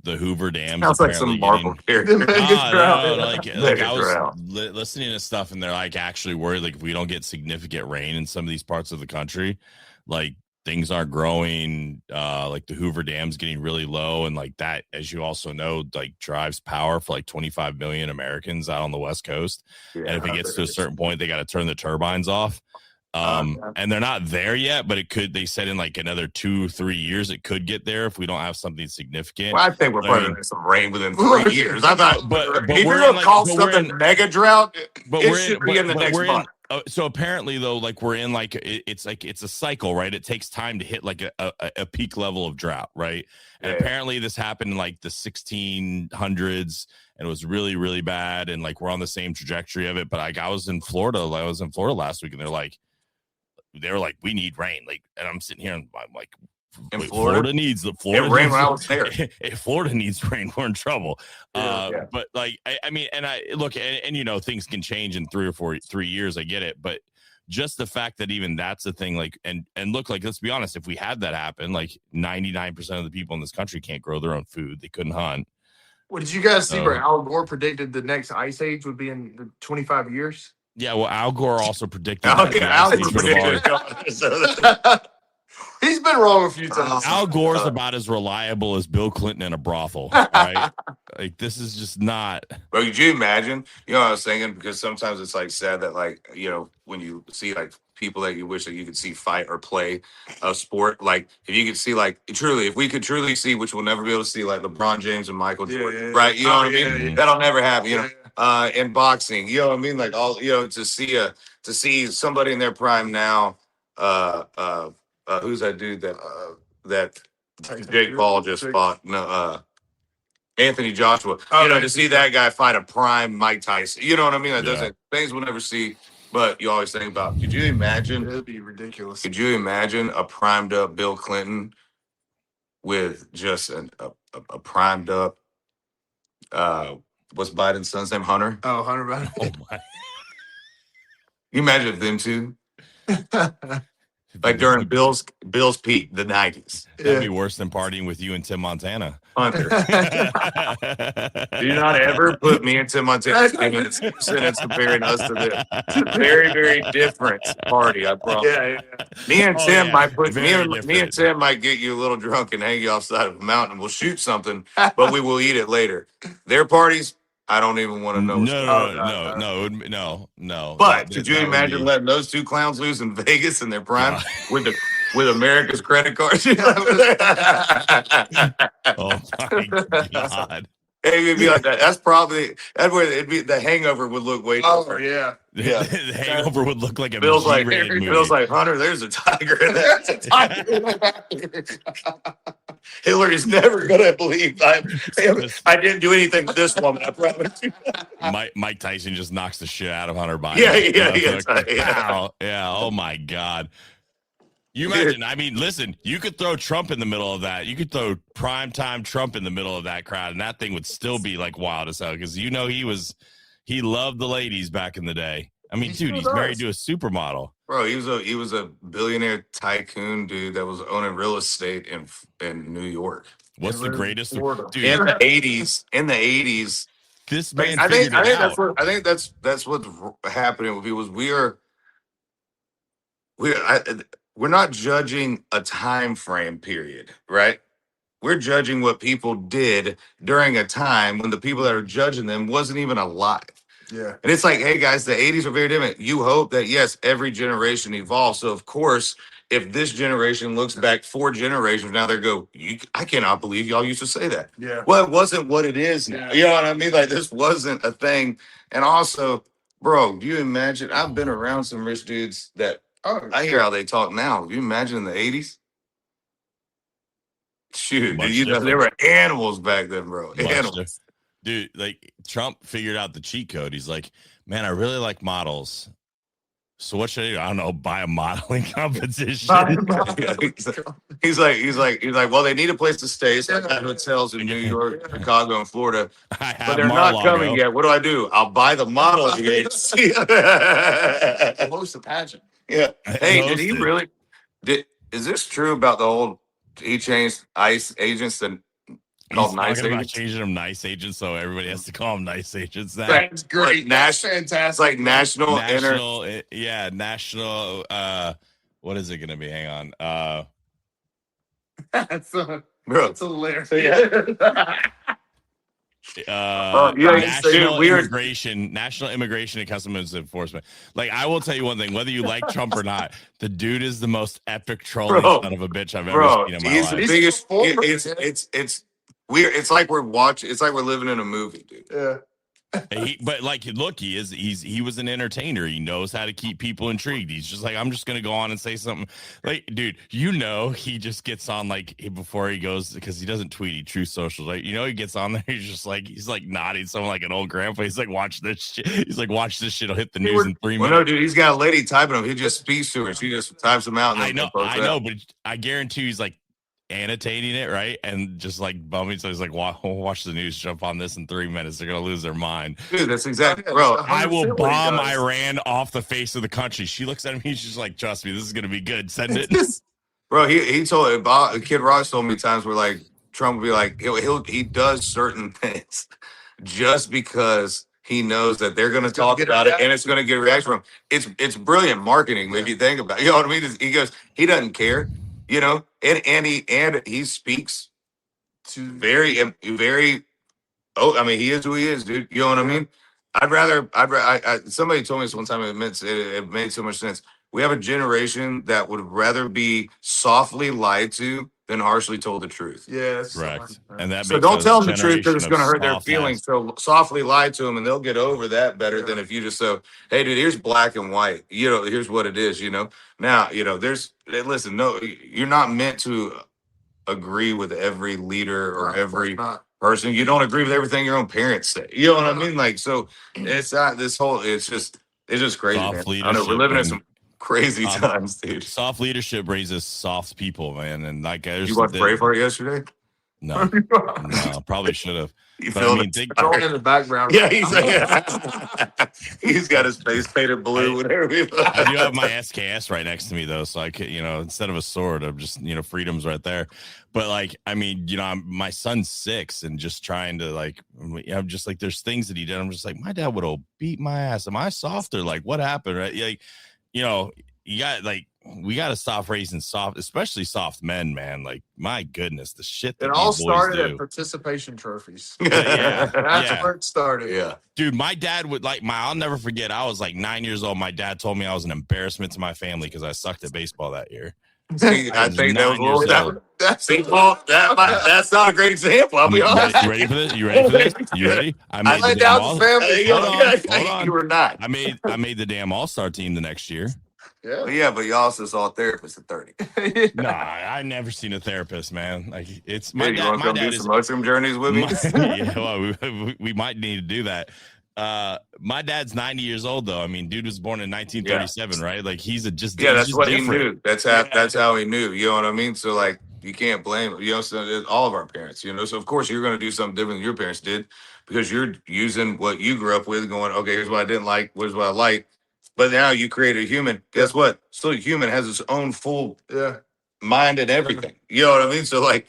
the Hoover Dams sounds like apparently some Marvel getting. character. Mega Ah, drought. no, like Mega I was drought. listening to stuff, and they're like actually worried, like if we don't get significant rain in some of these parts of the country, like things aren't growing. Like the Hoover Dam's getting really low, and like that, as you also know, like drives power for like 25 million Americans out on the West Coast. And if it gets to a certain point, they got to turn the turbines off. And they're not there yet, but it could. They said in like another 2-3 years, it could get there if we don't have something significant. Well, I think we're I probably mean- gonna get some rain within 3 years. I thought, But if we're you're in, gonna like- call but we're something in- mega drought, But it we're should in, be in the but next we're in. month. So apparently, though, like we're in like it's a cycle, right? It takes time to hit like a peak level of drought, right? And Yeah. apparently, this happened in like the 1600s, and it was really really bad. And like we're on the same trajectory of it. But like I was in Florida last week, and they were like, we need rain. Like, and I'm sitting here and I'm like, In wait, Florida? Florida needs the Florida. It rained needs when I the- was there. If Florida needs rain, we're in trouble. Yeah. But like, I mean, and I look, and you know, things can change in 3 years. I get it, but just the fact that even that's a thing, like, and look, like, let's be honest, if we had that happen, like 99% of the people in this country can't grow their own food. They couldn't hunt. What did you guys see Oh. where Al Gore predicted the next ice age would be in the 25 years? Yeah, well, Al Gore also predicted Al, that the Al Ice Age would have already- He's been wrong a few times. Al Gore's about as reliable as Bill Clinton in a brothel, right? Like, this is just not. Bro, could you imagine? You know what I was thinking? Because sometimes it's like sad that, like, you know, when you see like people that you wish that you could see fight or play a sport, like if you could see, like, truly, if we could truly see, which we'll never be able to see, like LeBron James and Michael Jordan, right? You know what I mean? yeah. That'll never happen. You know, Yeah. in boxing, you know what I mean? Like all, you know, to see somebody in their prime now. Who's that dude that Jake Paul just fought? No, Anthony Joshua. Oh, You know, to Anthony see that guy fight a prime Mike Tyson. You know what I mean? That Yeah. doesn't things we'll never see. But you always think about. Could you imagine? It'd be ridiculous. Could you imagine a primed up Bill Clinton with just a primed up? What's Biden's son's name? Hunter. Oh, Hunter Biden. Oh my! You imagine if them two, like during Bill's peak, the 90s. That'd be worse than partying with you and Tim Montana. Hunter. Do not ever put me and Tim Montana in a sentence comparing us to them. Very, very different party, I promise. Yeah. Me and Oh, Tim yeah. might put Very me and different. Tim might get you a little drunk and hang you offside of a mountain. We'll shoot something, but we will eat it later. Their parties, I don't even want to know. No. But That- could you that would imagine be- letting those two clowns loose in Vegas in their prime with America's credit cards? Oh my god! It would be like that. That's where it'd be. The Hangover would look way Oh, different. yeah. Yeah. The Hangover would look like a Feels like G-rated movie. feels like Hunter. There's a tiger in there. There's a tiger in there. Hillary's never gonna believe I didn't do anything to this woman. I promise you. Mike Tyson just knocks the shit out of Hunter Biden. Yeah. Pow. Yeah. Oh my god. You imagine? I mean, listen. You could throw Trump in the middle of that. You could throw primetime Trump in the middle of that crowd, and that thing would still be like wild as hell. Because you know he loved the ladies back in the day. I mean, dude, he's married to a supermodel. Bro, he was a billionaire tycoon dude that was owning real estate in New York What's the greatest? Florida. Dude, in the 80s. In the 80s, this man I think figured it out. that's what's happening with people. Is we're not judging a time frame period, right? We're judging what people did during a time when the people that are judging them wasn't even alive. Yeah. And it's like, hey guys, the 80s are very different. You hope that yes, every generation evolves. So of course, if this generation looks back 4 generations now, they go, I cannot believe y'all used to say that. Yeah. Well, it wasn't what it is now. You know what I mean? Like this wasn't a thing. And also, bro, do you imagine? I've been around some rich dudes that I hear how they talk now. Do you imagine in the 80s? Shoot, Much dude, they different. were animals back then, bro. Animals. dude, like Trump figured out the cheat code. He's like, man, I really like models. So what should I do? I don't know, buy a modeling competition. He's like, well, they need a place to stay. So I got hotels in New York, Chicago, and Florida, I but have they're not coming yet. What do? I'll buy the modeling agency. Host the pageant. Yeah. Hey, did he Hosted. really? Is this true about the whole? He changed ICE agents and He's called nice talking about agents. changing them nice agents, so everybody has to call them nice agents now. That's great. That's fantastic. It's like national. National. What is it going to be? Hang on. That's Bro. hilarious. National Immigration and Customs Enforcement. Like, I will tell you one thing: whether you like Trump or not, the dude is the most epic trolling son of a bitch I've ever seen in my He's life. the biggest. It's weird. It's like we're watching. It's like we're living in a movie, dude. Yeah. But like, look, he was an entertainer. He knows how to keep people intrigued. He's just like, I'm just gonna go on and say something. Like, dude, he just gets on like before he goes, because he doesn't tweet, he true socials. Like, he gets on there. He's like nodding someone like an old grandpa. He's like, watch this shit. He's like, watch this shit. Will hit the news in 3 minutes. No, dude, he's got a lady typing them. He just speaks to her. She just types them out. And I know, but I guarantee he's like annotating it, right? And just like bumming. So he's like, watch the news, jump on this in 3 minutes. They're gonna lose their mind. Dude, that's exactly, bro. I will bomb Iran off the face of the country. She looks at me, she's like, trust me, this is gonna be good. Send it. Bro, he told Kid Rock told me times where like Trump will be like, he does certain things just because he knows that they're gonna talk about it and it's gonna get a reaction from him. It's brilliant marketing if you think about it. You know what I mean? He goes, he doesn't care. And he speaks to very. Oh, I mean, he is who he is, dude. You know what I mean? Somebody told me this one time. It made so much sense. We have a generation that would rather be softly lied to than harshly told the truth. Yeah, correct. And that so don't tell them the truth because it's going to hurt their feelings. So softly lie to them, and they'll get over that better than if you just say, "Hey, dude, here's black and white. Here's what it is." Now, listen. No, you're not meant to agree with every leader or every person. You don't agree with everything your own parents say. You know what I mean? Like, so it's not this whole. It's just crazy, man. I know we're living in some crazy times, dude. Soft leadership raises soft people, man. And like, you watched Braveheart yesterday? No, probably should have. You feel in the background. Yeah, he's got his face painted blue. Whatever. I do have my SKS right next to me though, so I could, instead of a sword, I'm just, freedom's right there. But like, I mean, my son's 6, and just trying to like, I'm just like, there's things that he did. I'm just like, my dad would have beat my ass. Am I softer? Like, what happened? Right? Like, you got like. We got to stop raising especially soft men, man. Like, my goodness, the shit that it all started at participation trophies. Yeah, that's where it started. Yeah, dude, my dad would I'll never forget. I was like 9 years old. My dad told me I was an embarrassment to my family because I sucked at baseball that year. See, I think that was that's not a great example. I'll be honest. You ready for this? You ready? I laid down the family. Hold on. You were not. I made the damn all-star team the next year. Yeah, but you also saw a therapist at 30. Nah, I never seen a therapist, man. Like, it's my you dad. Want to come do some mushroom journeys with me? We might need to do that. My dad's 90 years old though. I mean, dude was born in 1937, right? Like, he's that's what he knew. That's how he knew. You know what I mean? So like, you can't blame him. So all of our parents. So of course you're going to do something different than your parents did because you're using what you grew up with. Going, okay, here's what I didn't like. Here's what I like. But now you create a human. Guess what? Still, a human has its own full mind and everything. You know what I mean? So, like,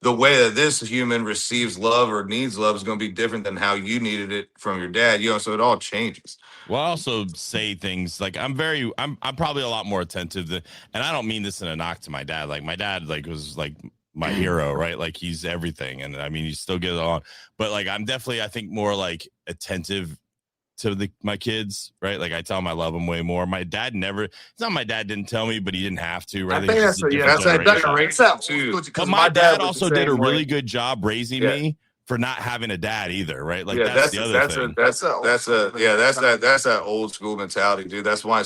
the way that this human receives love or needs love is going to be different than how you needed it from your dad. So it all changes. Well, I also say things like I'm probably a lot more attentive and I don't mean this in a knock to my dad. Like, my dad was like my hero, right? Like, he's everything, and I mean, he still gets on. But like, I'm definitely, I think, more like attentive to my kids, right? Like, I tell them I love them way more. My dad never. It's not my dad didn't tell me, but he didn't have to. Right? I think that's that too. But my dad also did a really good job raising me for not having a dad either, right? Like, that's the other thing. That's that old school mentality, dude. That's why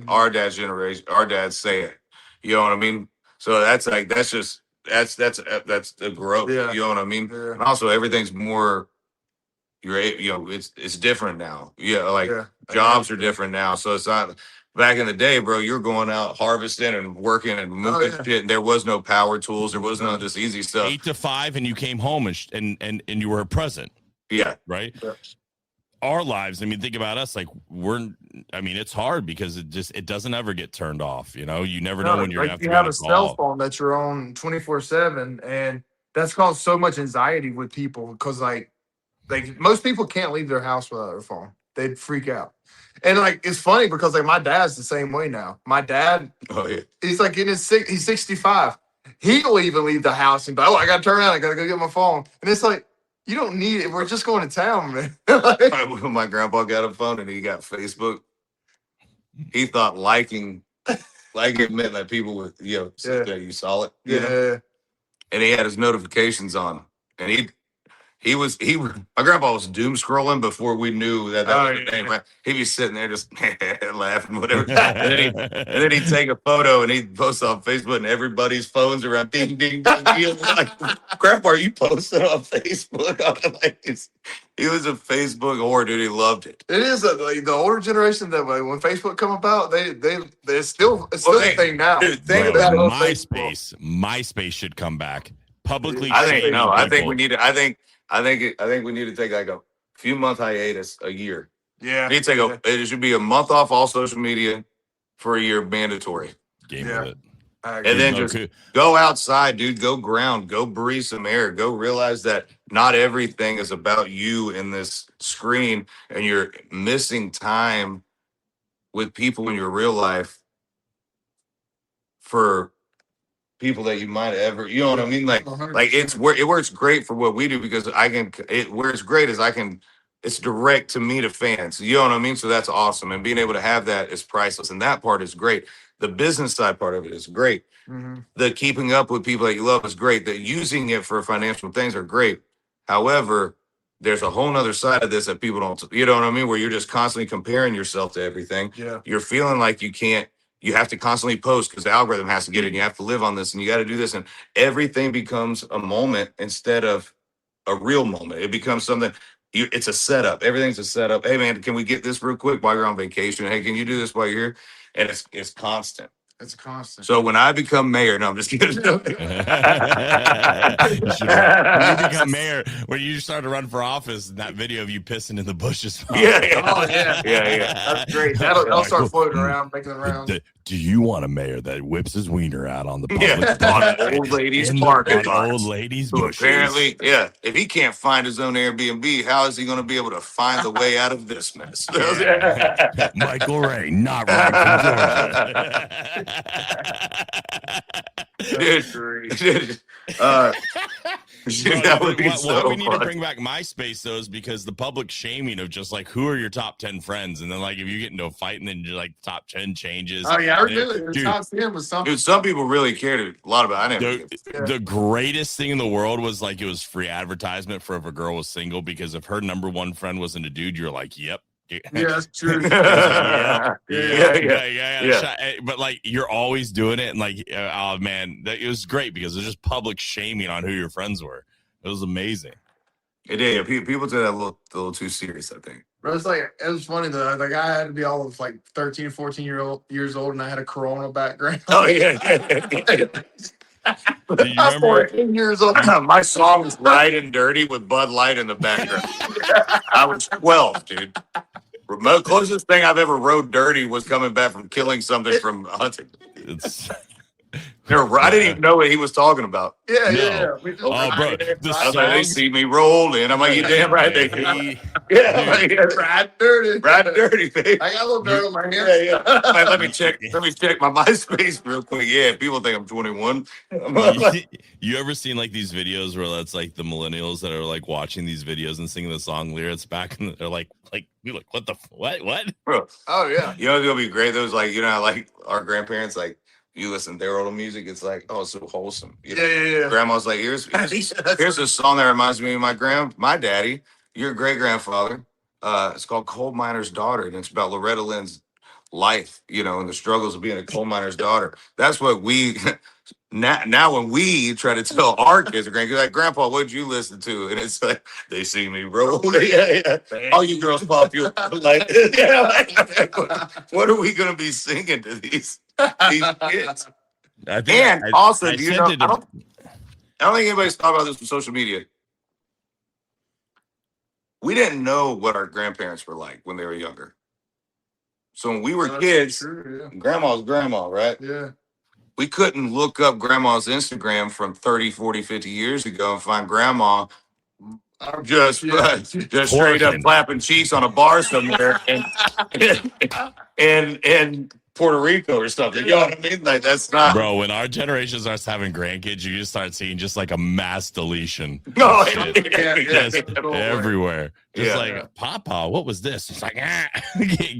our dad's generation, our dads say it. You know what I mean? So that's just that's the growth. Yeah. You know what I mean? Yeah. And also everything's more. It's different now. Yeah, like Yeah. jobs are different now. So it's not back in the day, bro. You're going out harvesting and working and moving yeah. shit, and there was no power tools. There was no just easy stuff. 8 to 5, and you came home and you were present, Yeah, right? Yeah. Our lives, I mean, think about us. Like it's hard because it doesn't ever get turned off. You know, you never know when you're like gonna you have have to a be on cell a call. phone that you're on 24/7, and that's caused so much anxiety with people because like most people can't leave their house without their phone. They'd freak out. And like it's funny because like my dad's the same way now. My dad, oh yeah. he's like he's 65. He'll even leave the house and be, oh, I gotta turn around, I gotta go get my phone. And it's like, you don't need it. We're just going to town, man. Like, When my grandpa got a phone and he got Facebook, he thought liking it meant that people would Yeah. that you saw it. You yeah. know? And he had his notifications on, and my grandpa was doom scrolling before we knew that Oh, was the name. yeah. He'd be sitting there just laughing, whatever. And then he'd take a photo and he'd post on Facebook, and everybody's phones around ding ding ding. He was like, Grandpa, are you posting on Facebook? He was a Facebook whore, dude. He loved it. It is like the older generation that way. When Facebook come about, it's still a thing now. Dude, think Bro, about it. MySpace should come back. Publicly I think shaming no. I think people. we need to. I think we need to take like a few month hiatus a year. Yeah. We need to take it should be a month off all social media for a year, mandatory. Game Yeah. with it. And then just go outside, dude. Go ground. Go breathe some air. Go realize that not everything is about you in this screen, and you're missing time with people in your real life for people that you might ever, you know what I mean? Like 100%. it works great for what we do because where it's great is it's direct to me to fans. You know what I mean? So that's awesome. And being able to have that is priceless. And that part is great. The business side part of it is great. Mm-hmm. The keeping up with people that you love is great. The using it for financial things are great. However, there's a whole nother side of this that people don't, you know what I mean? Where you're just constantly comparing yourself to everything. Yeah. You're feeling like you have to constantly post because the algorithm has to get it. And you have to live on this and you got to do this. And everything becomes a moment instead of a real moment. It becomes something, it's a setup. Everything's a setup. Hey, man, can we get this real quick while you're on vacation? Hey, can you do this while you're here? And it's constant. It's constant. So when I become mayor, no, I'm just kidding. When you become mayor, when you start to run for office, that video of you pissing in the bushes. Yeah. Oh, yeah. Yeah. That's great. That'll start floating around, making the rounds. Do you want a mayor that whips his wiener out on the public On old ladies in parking the lots? old ladies So bushes? apparently, yeah, if he can't find his own Airbnb, how is he going to be able to find the way out of this mess? Michael Ray, not right from Georgia. Dude, Bro, that would be why so we need to fun. bring back MySpace though is because the public shaming of just like who are your top 10 friends, and then like if you get into a fight and then you're like top 10 changes. Oh yeah, I remember Dude. the top 10 was something. Dude, some people really cared a lot about it. I never The greatest thing in the world was like it was free advertisement for if a girl was single, because if her number one friend wasn't a dude, you're like, yep. Yeah, that's true. Yeah. But like you're always doing it, and like oh man, it was great because it was just public shaming on who your friends were. It was amazing. It did. Yeah, people took that a little too serious, I think. But it's like, it was funny though. Like I had to be all of like 13, 14 years old, and I had a Corona background. Oh yeah. Do you I was remember? 14 years old. My song was Right and Dirty with Bud Light in the background. I was 12, dude. Remote closest thing I've ever rode dirty was coming back from killing something from hunting. It's I didn't even know what he was talking about. Yeah, No. yeah. Oh, bro, the I was like, they songs- see me roll in. I'm like, you damn right they do. Yeah, I'm like, Ride dirty. Right dirty, babe. I got a little dirt on my hair. Yeah. Like, let me check my MySpace real quick. Yeah, people think I'm 21. You ever seen like these videos where that's like the millennials that are like watching these videos and singing the song lyrics back, and they're like we look, what? Bro, Oh yeah. you know what's gonna be great? Those like, you know, how, like our grandparents, like you listen to their old music, it's like, oh, it's so wholesome. You know? Yeah. Grandma's like, here's a song that reminds me of my daddy, your great grandfather. It's called Coal Miner's Daughter, and it's about Loretta Lynn's life, you know, and the struggles of being a coal miner's daughter. That's what we now when we try to tell our kids or grandkids, like, Grandpa, what'd you listen to? And it's like, they see me roll. Yeah. All you girls popular. Like, yeah, like, what are we going to be singing to these kids? I think And also, I do you sent know, it I to, don't think anybody's thought about this with social media. We didn't know what our grandparents were like when they were younger. So when we were kids, True, grandma's grandma, right? yeah. We couldn't look up grandma's Instagram from 30, 40, 50 years ago and find grandma just straight up Twerking. clapping cheeks on a bar somewhere in Puerto Rico or something. You know what I mean? Like, that's not. Bro, when our generation starts having grandkids, you just start seeing just like a mass deletion. No, of shit. Just totally. everywhere. Just Yeah. like, Papa, what was this? It's like,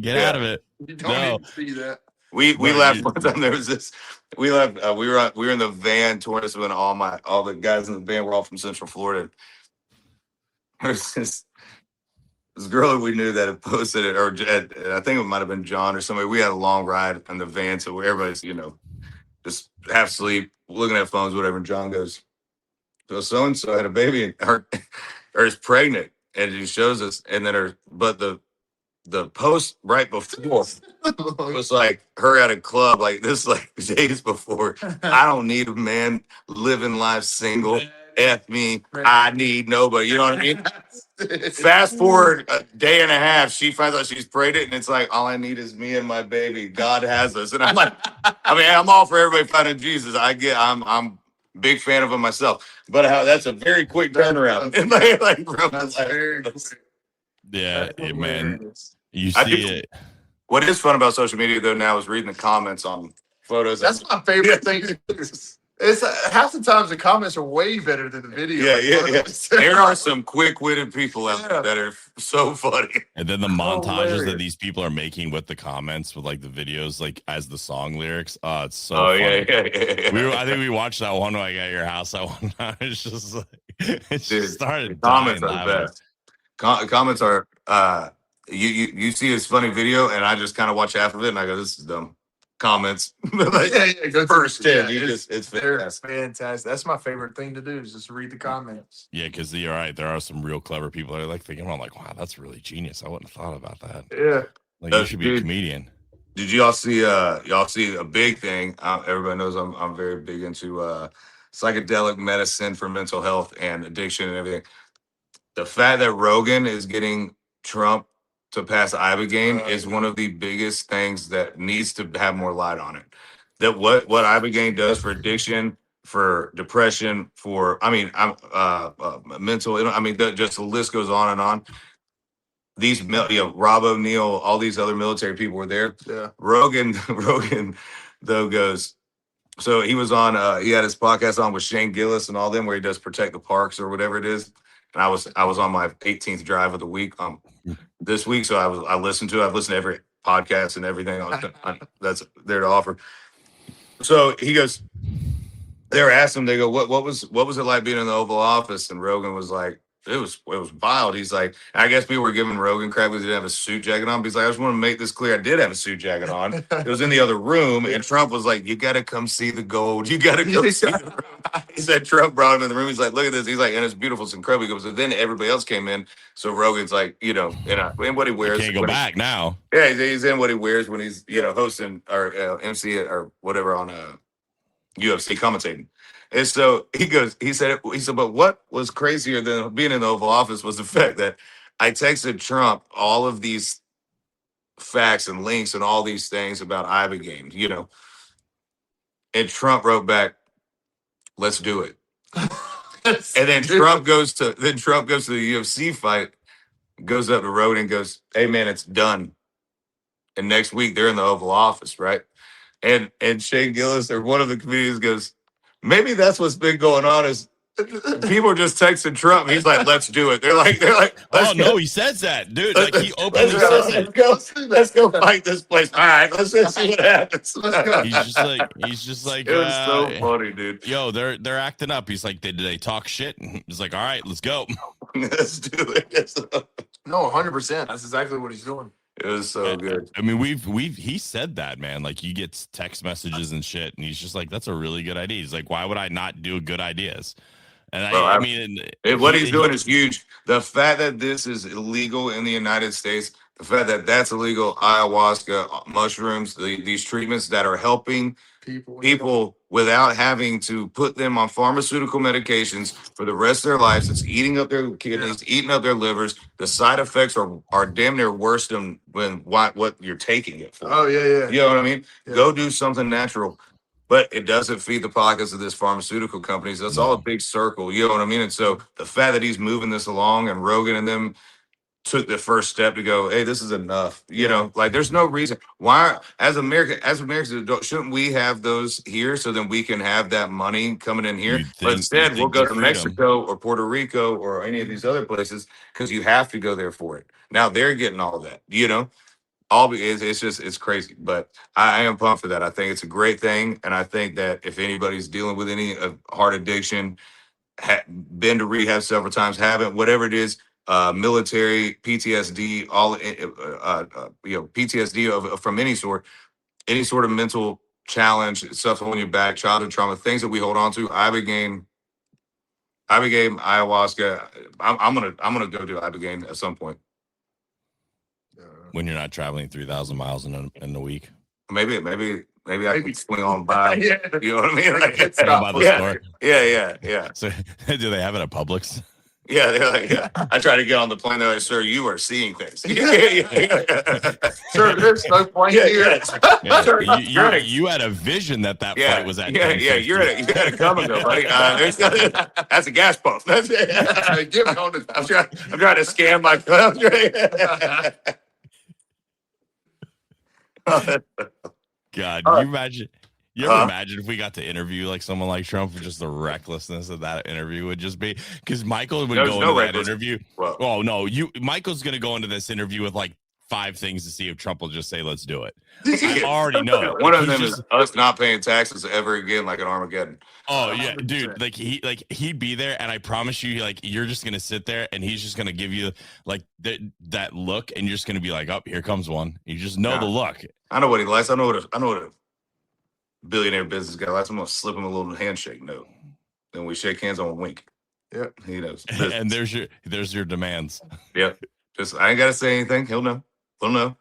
get out of it. You don't No. need to see that. We Bro, laughed you- one time. There was this. We left. We were in the van touring this when all the guys in the van were all from Central Florida. There was this girl that we knew that had posted it, or I think it might have been John or somebody. We had a long ride in the van, so everybody's just half asleep, looking at phones, whatever. And John goes, "So and so had a baby, and her or is pregnant," and he shows us, and then the post right before was like her at a club like this, like days before. I don't need a man living life single. F me. I need nobody. You know what I mean? Fast forward a day and a half, she finds out she's pregnant, and it's like, all I need is me and my baby. God has us, and I'm like, I mean, I'm all for everybody finding Jesus. I'm big fan of him myself, but how that's a very quick turnaround. That's very quick. Yeah, That's man. hilarious. You I see do- it. What is fun about social media though now is reading the comments on photos. That's my favorite thing. It's half the times the comments are way better than the video. Yeah. There are some quick-witted people out there that are so funny. And then the montages Hilarious. that these people are making with the comments with like the videos, like as the song lyrics. Oh, it's so Oh funny. yeah. I think we watched that one like at your house that one time. It's just like it Dude, just started comments dying are the laughing. best. Comments are you see this funny video and I just kind of watch half of it and I go, this is dumb. Comments. Like, Go first 10. Yeah, It's they're fantastic. fantastic. That's my favorite thing to do is just read the comments. Yeah, because you're right. There are some real clever people that are like thinking, I'm like, wow, that's really genius. I wouldn't have thought about that. Yeah. Like, you should be a Dude. comedian. Did y'all see a big thing? Everybody knows I'm very big into psychedelic medicine for mental health and addiction and everything. The fact that Rogan is getting Trump to pass Ibogaine is one of the biggest things that needs to have more light on it. That what Ibogaine does for addiction, for depression, for mental. Just the list goes on and on. These Rob O'Neill, all these other military people were there. Yeah. Rogan though goes. So he was on. He had his podcast on with Shane Gillis and all them, where he does Protect the Parks or whatever it is. And I was on my 18th drive of the week this week, so I listened to it. I've listened to every podcast and everything that's there to offer. So he goes. They were asking him. They go, what was it like being in the Oval Office? And Rogan was like, it was wild. He's like, I guess people were giving Rogan crap because he didn't have a suit jacket on. But he's like, I just want to make this clear. I did have a suit jacket on. It was in the other room, and Trump was like, you got to come see the gold. You got to come see the room. He said Trump brought him in the room. He's like, look at this. He's like, and it's beautiful. It's incredible. He goes, and then everybody else came in. So Rogan's like, in what he wears. Can't go back now. Yeah, he's in what he wears when he's hosting or MC it or whatever on UFC commentating. And so he said, but what was crazier than being in the Oval Office was the fact that I texted Trump all of these facts and links and all these things about Ibogaine, and Trump wrote back, let's do it. And then Trump goes to the UFC fight, goes up to Rogan and goes, hey man, it's done. And next week they're in the Oval Office, right? And Shane Gillis or one of the comedians goes, maybe that's what's been going on is people are just texting Trump. He's like, let's do it. They're like, Oh no, he says that, dude. Like he openly let's says it. let's go fight this place. All right, let's see what happens. Let's go. He's just like, It was so funny, dude. yo, they're acting up. He's like, did they talk shit? And he's like, all right, let's go. Let's do it. No, 100%. That's exactly what he's doing. It It was so good. I mean, he said that, man. Like, he gets text messages and shit, and he's just like, "That's a really good idea." He's like, "Why would I not do good ideas?" And Bro, I mean, what he's doing is huge. The fact that this is illegal in the United States, the fact that that's illegal, ayahuasca, mushrooms, these treatments that are helping people without having to put them on pharmaceutical medications for the rest of their lives. It's eating up their kidneys, eating up their livers. The side effects are damn near worse than what you're taking it for. Oh yeah. You know what I mean? Yeah. Go do something natural. But it doesn't feed the pockets of this pharmaceutical companies. That's all a big circle. You know what I mean? And so the fact that he's moving this along and Rogan and them took the first step to go, hey, this is enough. You know, like there's no reason why as Americans, shouldn't we have those here so then we can have that money coming in here? But instead, we'll go to Mexico or Puerto Rico or any of these other places because you have to go there for it. Now they're getting all of that, you know. It's crazy, but I am pumped for that. I think it's a great thing, and I think that if anybody's dealing with any heart addiction, been to rehab several times, haven't, whatever it is, military, PTSD, PTSD from any sort of mental challenge, stuff on your back, childhood trauma, things that we hold on to. Ibogaine, ayahuasca. I'm gonna go do Ibogaine at some point. When you're not traveling 3,000 miles in a week. Maybe I can swing on by. Yeah. You know what I mean? Like, by the store. Yeah. So do they have it at Publix? Yeah, they're like, yeah. I try to get on the plane. They're like, sir, you are seeing things. Yeah. Sir, there's no plane here. Yeah, you had a vision that flight was at. Yeah. You had to come and go, buddy. That's a gas pump. That's it. Give me on this. I'm trying to scam my club. God, can you imagine? You ever imagine if we got to interview like someone like Trump, just the recklessness of that interview would just be because Michael would go into that interview. Well, oh no, Michael's gonna go into this interview with like 5 things to see if Trump will just say, let's do it. I already know. One of them is us not paying taxes ever again, like an Armageddon. Oh yeah, dude. He'd be there, and I promise you, like you're just gonna sit there, and he's just gonna give you like that look, and you're just gonna be like, "Oh, here comes one." You just know the look. I know what he likes. I know what a billionaire business guy likes. I'm gonna slip him a little handshake note. Then we shake hands on a wink. Yeah, he knows. And there's your demands. Yeah, just I ain't gotta say anything. He'll know. He'll know.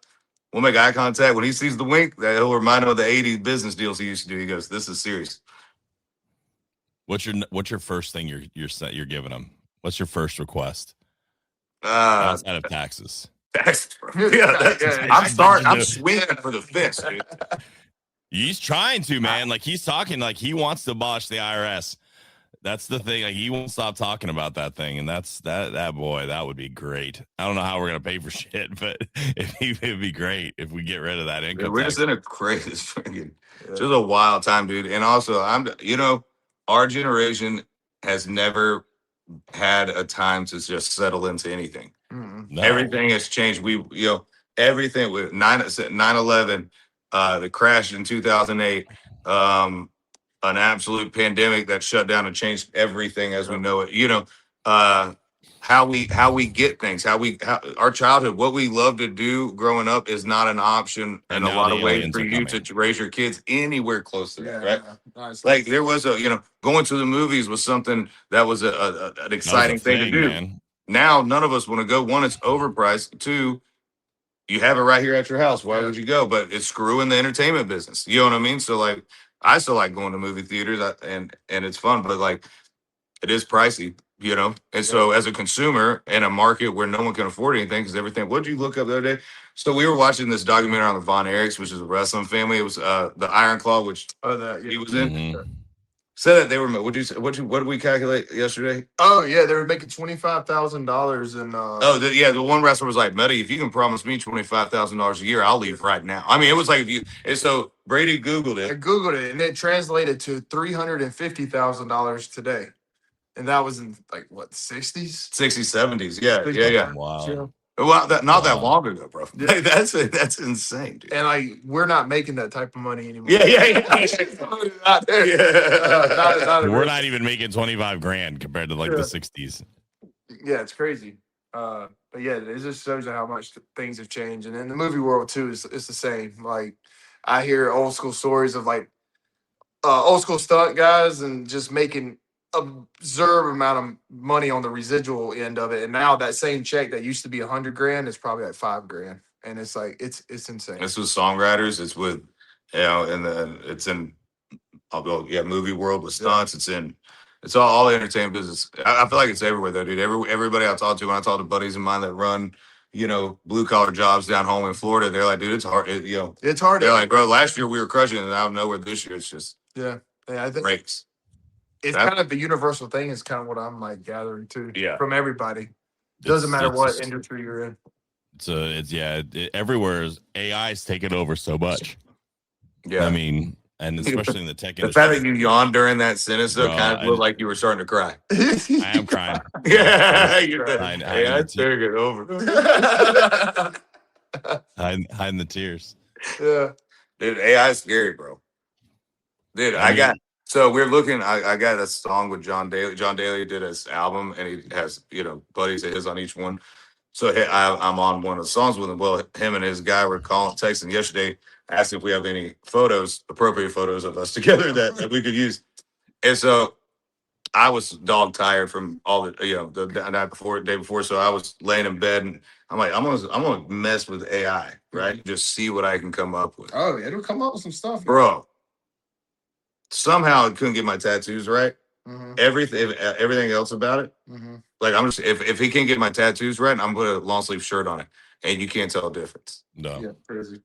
We'll make eye contact when he sees the wink. That he'll remind him of the '80s business deals he used to do. He goes, "This is serious." What's your first thing you're giving him? What's your first request? Outside of taxes. Taxes, bro. Yeah, I'm swinging for the fence, dude. He's trying to, man. Like he's talking, like he wants to abolish the IRS. That's the thing. Like he won't stop talking about that thing, and that's that boy. That would be great. I don't know how we're gonna pay for shit, but it'd be great if we get rid of that income. We're just in a crazy, just a wild time, dude. And also, our generation has never had a time to just settle into anything. Mm-hmm. No. Everything has changed. Everything with 9/11, the crash in 2008, an absolute pandemic that shut down and changed everything as we know it. How we get things, our childhood, what we love to do growing up is not an option in a lot of ways for you to raise your kids anywhere close to that, right? Nice. Like there was going to the movies was something that was an exciting thing to do. Man. Now none of us want to go. One, it's overpriced. 2, you have it right here at your house. Why would you go? But it's screwing the entertainment business. You know what I mean? So like, I still like going to movie theaters and it's fun, but like it is pricey, And so as a consumer in a market where no one can afford anything, because everything, what did you look up the other day? So we were watching this documentary on the Von Erichs, which is a wrestling family. It was the Iron Claw, which he was in. Mm-hmm. Said that they were. What did we calculate yesterday? Oh yeah, they were making $25,000 and. The one wrestler was like, "Muddy, if you can promise me $25,000 a year, I'll leave right now." I mean, it was like and so Brady Googled it. I Googled it, and it translated to $350,000 today, and that was in like what 60s, 60s, 70s. Yeah. Wow. Well, that long ago, bro. Yeah. Like, that's insane, dude. And like we're not making that type of money anymore. Yeah. Not there. We're not even making $25,000 compared to like the 60s. Yeah, it's crazy. But yeah, it just shows you how much things have changed. And in the movie world too, it's the same. Like I hear old school stories of like old school stunt guys and just making absurd amount of money on the residual end of it. And now that same check that used to be $100,000 is probably like $5,000. And it's like it's insane. It's with songwriters. It's with, and then it's in, I'll go, movie world with stunts. It's all the entertainment business. I feel like it's everywhere though, dude. Everybody I talk to, when I talk to buddies of mine that run, blue collar jobs down home in Florida, they're like, dude, it's hard. It's hard. They're like, bro, last year we were crushing it, and out of nowhere this year it's just Yeah, I think breaks. it's kind of the universal thing. Is kind of what I'm like gathering too. Yeah. From everybody. Doesn't matter what industry you're in. Everywhere is AI's taking over so much. Yeah. I mean, and especially in the tech The industry. fact that you yawned during that sentence though Bro, kind of looked like you were starting to cry. I am crying. Yeah, you're I take it over. hiding the tears. Yeah. Dude, AI is scary, bro. Dude, so we're looking. I got a song with John Daly. John Daly did his album, and he has buddies of his on each one. So I'm on one of the songs with him. Well, him and his guy were texting yesterday, asking if we have any appropriate photos of us together that we could use. And so I was dog tired from all the night before, day before. So I was laying in bed, and I'm like, I'm gonna mess with AI, right? Just see what I can come up with. Oh, it'll come up with some stuff, bro. Somehow I couldn't get my tattoos right. Mm-hmm. Everything else about it. Mm-hmm. Like I'm just if he can't get my tattoos right, I'm gonna put a long sleeve shirt on it, and you can't tell the difference. No. Yeah, crazy.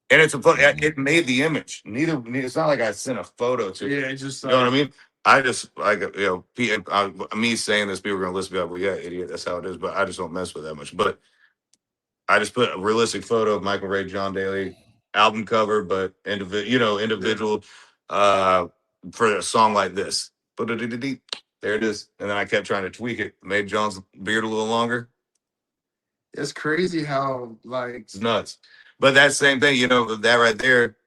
And it made the image. Neither it's not like I sent a photo to. Yeah, it just you know what I mean. I just me saying this, people are gonna listen to me like, well, yeah, idiot, that's how it is. But I just don't mess with that much. But I just put a realistic photo of Michael Ray, John Daly album cover, but individual for a song like this. There it is. And then I kept trying to tweak it, made John's beard a little longer. It's crazy how it's nuts. But that same thing, that right there.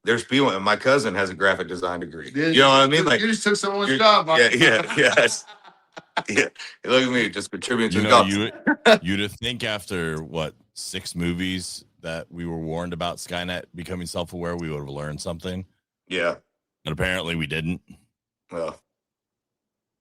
There's people, and my cousin has a graphic design degree. Yeah, you know what I mean? Like you just took someone's job. Yeah. Yeah. Look at me, just contributing to the cause. You'd think after 6 movies that we were warned about Skynet becoming self-aware, we would have learned something. Yeah. And apparently we didn't. Well,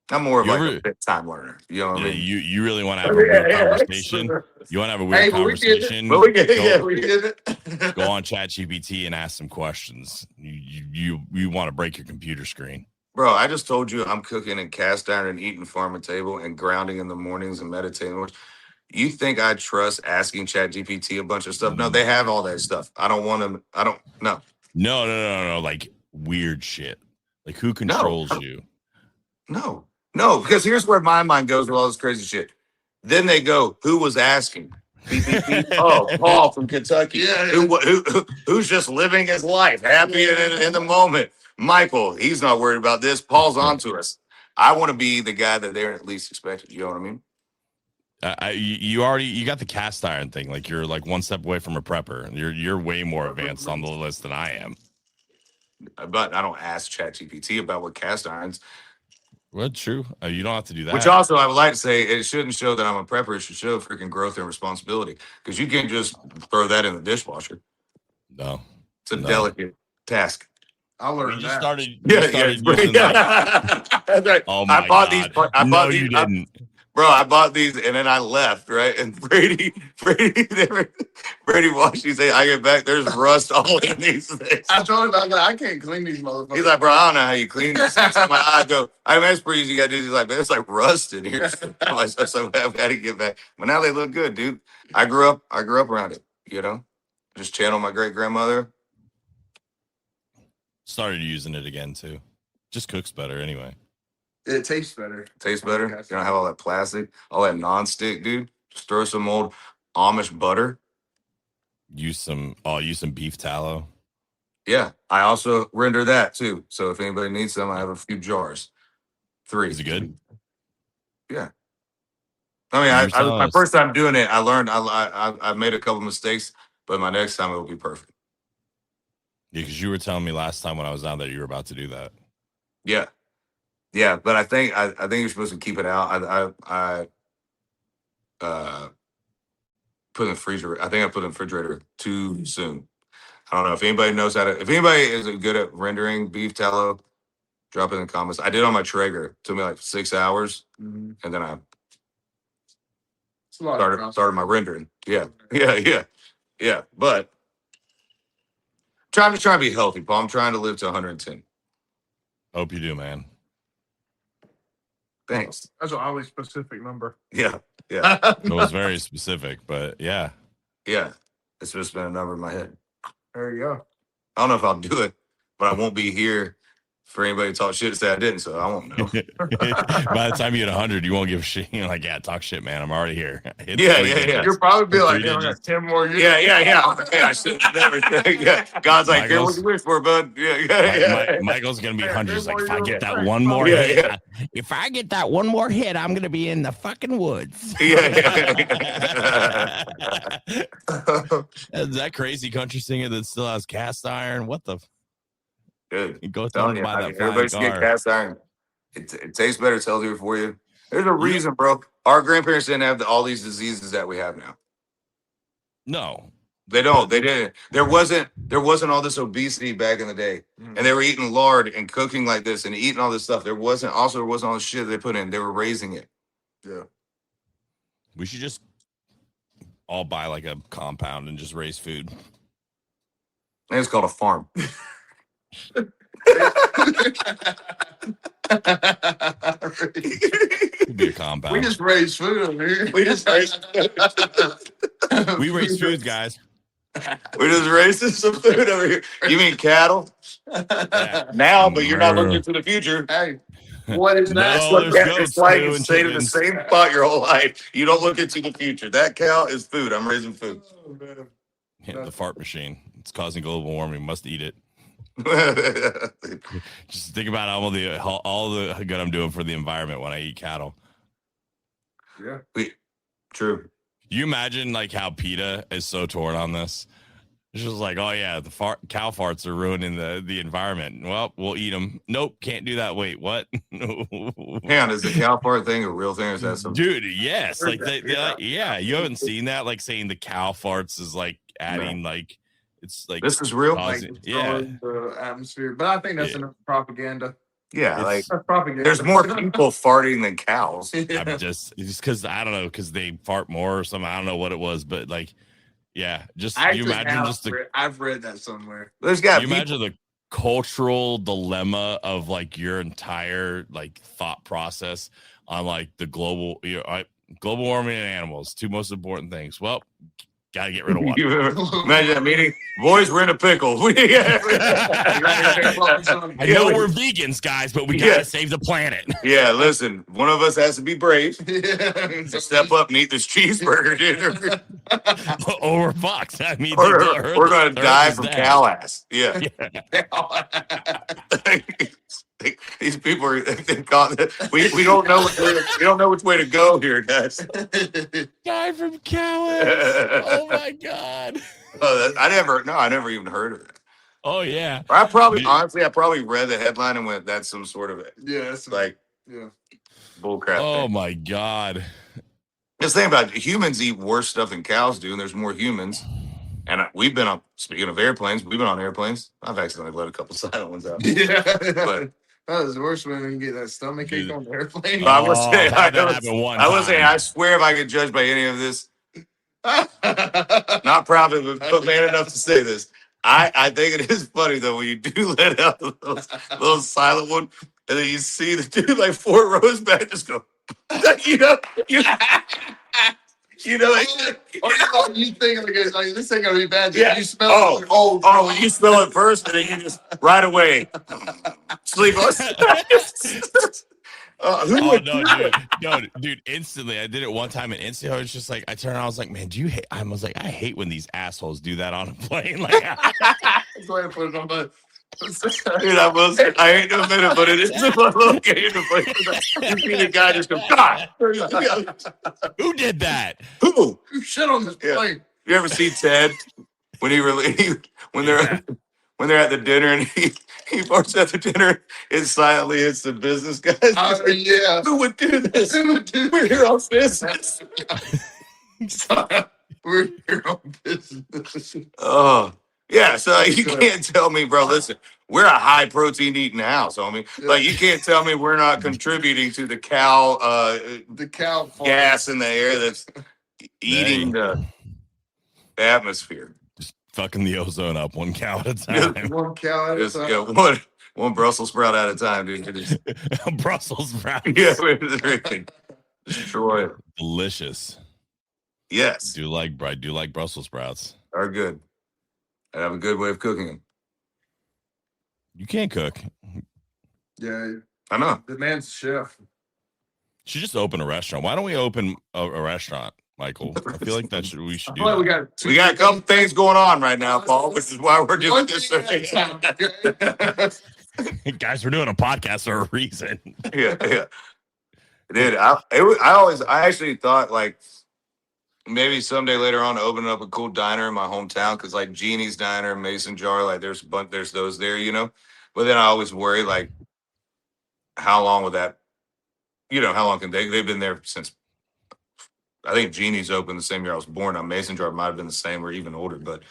I'm more of a big time learner. You know what I mean? You really want to have a weird conversation? You want to have a weird conversation? We did it. Go on ChatGPT and ask some questions. You want to break your computer screen. Bro, I just told you I'm cooking in cast iron and eating farm and table and grounding in the mornings and meditating. You think I trust asking ChatGPT a bunch of stuff? No, they have all that stuff. I don't want them. I don't. No. No. Like weird shit. Like who controls you? No, because here's where my mind goes with all this crazy shit. Then they go, who was asking? Oh, Paul from Kentucky. Yeah. Who's just living his life, happy in the moment. Michael, he's not worried about this. Paul's on to us. I want to be the guy that they're at least expected. You know what I mean? You got the cast iron thing. Like you're like one step away from a prepper. You're way more advanced on the list than I am. But I don't ask ChatGPT about what cast irons. Well, true. You don't have to do that. Which also, I would like to say, it shouldn't show that I'm a prepper. It should show freaking growth and responsibility, because you can't just throw that in the dishwasher. No, it's a delicate task. I learned you that. started using that. That's right. Oh my God. You didn't. Bro, I bought these and then I left, right? And Brady watched these. I get back, there's rust all in these things. I told him, I can't clean these motherfuckers. He's like, bro, I don't know how you clean this. My eye go, I mean, that's pretty easy. You got to do. He's like, man, it's like rust in here. So I've got to get back. But now they look good, dude. I grew up around it, Just channel my great grandmother. Started using it again too. Just cooks better anyway. It tastes better. Tastes better. You don't have all that plastic, all that non-stick, dude. Just throw some old Amish butter. Use some beef tallow. Yeah, I also render that too. So if anybody needs some, I have a few jars. 3. Is it good? Yeah. I mean, my first time doing it, I learned. I made a couple mistakes, but my next time it will be perfect. Yeah, because you were telling me last time when I was down there you were about to do that. Yeah, but I think you're supposed to keep it out. put in the freezer. I think I put in the refrigerator too soon. I don't know if anybody knows how to. If anybody is good at rendering beef tallow, drop it in the comments. I did on my Traeger. Took me like 6 hours, and then I started my rendering. Yeah. But trying to be healthy, Paul. I'm trying to live to 110. Hope you do, man. Thanks. That's an oddly specific number. Yeah. It was very specific, but yeah. It's just been a number in my head. There you go. I don't know if I'll do it, but I won't be here for anybody to talk shit to say I didn't, so I won't know. By the time you hit 100, you won't give a shit. You're like, yeah, talk shit, man. I'm already here. Yeah. You'll probably be like, Three I got digits. 10 more years. Yeah. I should have never. Yeah. God's like, here, what you wish for, bud? Yeah. Michael's gonna be 100. He's like, if I get that Yeah. one more Yeah, hit, yeah. if I get that one more hit, I'm gonna be in the fucking woods. Yeah. Is that crazy country singer that still has cast iron? What the? Good. Go tell him to buy that Everybody should get cast iron. It tastes better. It's healthier for you. There's a reason, bro. Our grandparents didn't have all these diseases that we have now. No, They don't. They didn't. There wasn't all this obesity back in the day, and they were eating lard and cooking like this and eating all this stuff. There wasn't all the shit they put in. They were raising it. Yeah. we should just all buy like a compound and just raise food. And it's called a farm. Could be a compound. We just raise food over here. We just raise We raise food, guys. We're just raising some food over here. You mean cattle? Yeah. Now, but you're not looking to the future. Hey, what is that? No, there's It's goats, like too, you and stayed in the chickens. same spot your whole life. You don't look into the future. That cow is food. I'm raising food. Oh, man. Yeah, the fart machine. It's causing global warming. Must eat it. Just think about all the good I'm doing for the environment when I eat cattle. Yeah. True. You imagine like how PETA is so torn on this. It's just like, oh yeah, the cow farts are ruining the environment. Well, we'll eat them. Nope, can't do that. Wait, what? Hang on, is the cow fart thing a real thing, or is that something? Dude, yes, like yeah, you haven't seen that, like saying the cow farts is like adding like it's like This is real. causing- Like, yeah. the atmosphere. But I think that's Yeah. enough propaganda. Yeah, It's- like That's propaganda. there's more people farting than cows. I'm just because I don't know, because they fart more or something. I don't know what it was, but like, yeah, just you imagine just the I've read that somewhere. There's got you people. imagine the cultural dilemma of like your entire like thought process on like the global global warming and animals, two most important things. Well, gotta get rid of one. Imagine that meeting. Boys, we're in a pickle. I know we're vegans, guys, but we gotta Yeah. save the planet. Yeah, listen. One of us has to be brave. Yeah. Step up and eat this cheeseburger, dude. Or fucks. I mean, Or the Earth- we're gonna Earth die is from dead. cow ass. Yeah. These people are. We don't know. We don't know which way to go here, guys. Die from cow ass. Oh my god. I never even heard of it. Oh yeah. I probably, Dude. honestly, read the headline and went, "That's some sort of Yeah, that's like yeah. bullcrap." Oh thing. my god. Just think about it. Humans eat worse stuff than cows do, and there's more humans. And we've been on. Speaking of airplanes, we've been on airplanes. I've accidentally let a couple silent ones out. Yeah. But That was worse when you get that stomach ache Dude. on the airplane. I was saying, that happened one I was saying, time. I swear, if I could judge by any of this, not proud but man enough to say this. I think it is funny though when you do let out the little silent one, and then you see the dude like 4 rows back just go, you know, You think like this ain't gonna be bad. Yeah. You smell it. Like, oh, when you smell it first, and then you just right away sleep on. Who Oh would no, do that? dude! Instantly, I did it one time, and instantly, I was just like, I turned around, I was like, man, do you hate? I was like, I hate when these assholes do that on a plane. Like, Go ahead and put it on my. Dude, I ain't no minute, but it is a little game to play. You see the guy just go, God. who did that? Who? You shit on this Yeah. plane. You ever see Ted when when they're at the dinner and He barks at the dinner and silently hits the business guys. Yeah. Who would do this? Who would do We're here on business. We're here on business. Oh, yeah. So you Good. can't tell me, bro. Listen, we're a high protein eating house, homie. Yeah. Like you can't tell me we're not contributing to the cow The cow farm. gas in the air that's eating the atmosphere. Just fucking the ozone up one cow at a time. One cow at a Just time. one Brussels sprout at a time, dude. Just, Brussels sprouts. yeah, we're drinking. Destroy it. Delicious. Yes, Do like Brussels sprouts. are good. I have a good way of cooking them. You can't cook. Yeah, I know. the man's a chef. Should just open a restaurant. Why don't we open a restaurant, Michael? I feel like we should do I feel like that. We got a couple things going on right now, Paul, which is why we're doing One this. thing at a time, okay? Guys, we're doing a podcast for a reason. Yeah. Dude, I actually thought like maybe someday later on opening up a cool diner in my hometown because like Jeannie's Diner, Mason Jar, like there's those there, you know. But then I always worry like how long would that, how long can they've been there since I think Jeannie's opened the same year I was born. Now Mason Jar might have been the same or even older, but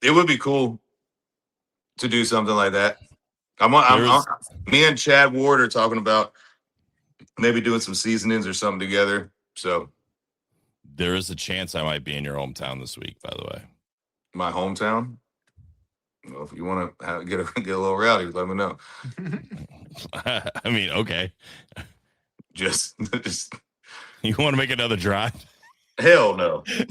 it would be cool to do something like that. Me and Chad Ward are talking about maybe doing some seasonings or something together. So There is a chance I might be in your hometown this week, by the way. my hometown. Well, if you want to get a little rowdy, let me know. I mean, okay. Just You want to make another drive? hell no. You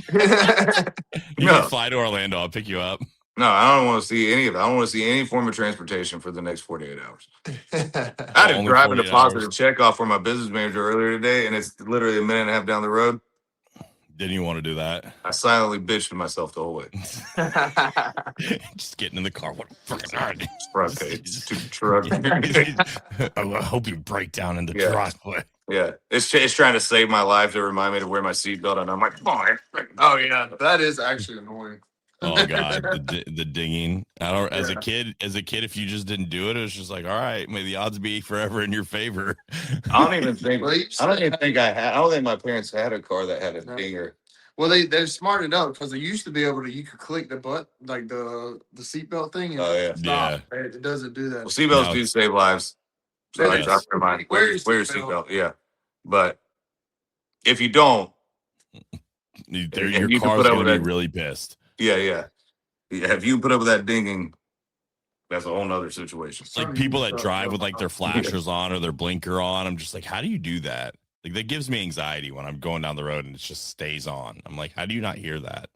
No. can fly to Orlando. I'll pick you up. No, I don't want to see any of it. I don't want to see any form of transportation for the next 48 hours. I had to Only drive and 48 deposit hours. a check off for my business manager earlier today, and it's literally a minute and a half down the road. Didn't you want to do that? I silently bitched to myself the whole way. Just getting in the car. What fucking hard. Stupid truck. I hope you break down in the Yeah. driveway. Yeah, it's trying to save my life to remind me to wear my seatbelt, and I'm like, Oh yeah, that is actually annoying. Oh god, the dinging. I don't. As a Yeah. kid, if you just didn't do it, it was just like, all right, may the odds be forever in your favor. I don't even think. Bleeps. I don't even think I had. I don't think my parents had a car that had a No. dinger. Well, they're smart enough because they used to be able to. You could click the button, like the seatbelt thing. And Oh, yeah. stop. It doesn't do that. Well, seatbelts No, do save lives. So I Yes. try to remind Wear your wear your seatbelt. seatbelt. Yeah, but if you don't, Your you can car's put up gonna with be that. really pissed. yeah. If you put up with that dinging, that's a whole nother situation. Like people that drive with like their flashers on or their blinker on. I'm just like, how do you do that? Like that gives me anxiety when I'm going down the road and it just stays on. I'm like, how do you not hear that?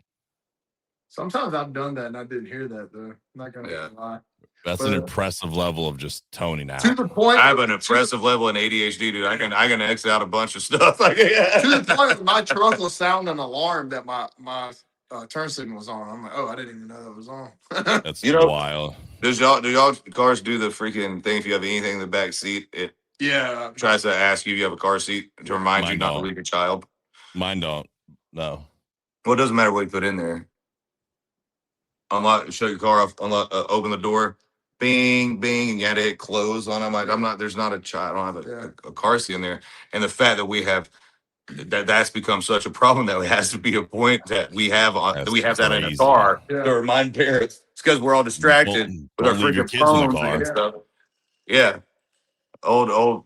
Sometimes I've done that and I didn't hear that though. I'm not gonna Yeah. lie. That's an Well- impressive level of just toning out. To the point. I have an impressive level in ADHD, dude. I can X out a bunch of stuff. To the point where my truck will sound an alarm that my turn signal was on. I'm like, oh, I didn't even know that was on. That's You know- wild. do y'all cars do the freaking thing? If you have anything in the back seat, it Yeah. tries to ask you if you have a car seat to remind you Mine not to don't. leave your child. Mine don't. No. Well, it doesn't matter what you put in there. Unlock, shut your car off, unlock, open the door, bing, bing, and you had to hit close on. I'm like, there's not a child, I don't have a car seat in there. And the fact that we have that's become such a problem that it has to be a point that we have That's that in a crazy. car Yeah. to remind parents. It's because we're all distracted with our Don't leave your freaking kids in the phones car. and stuff. Yeah. Old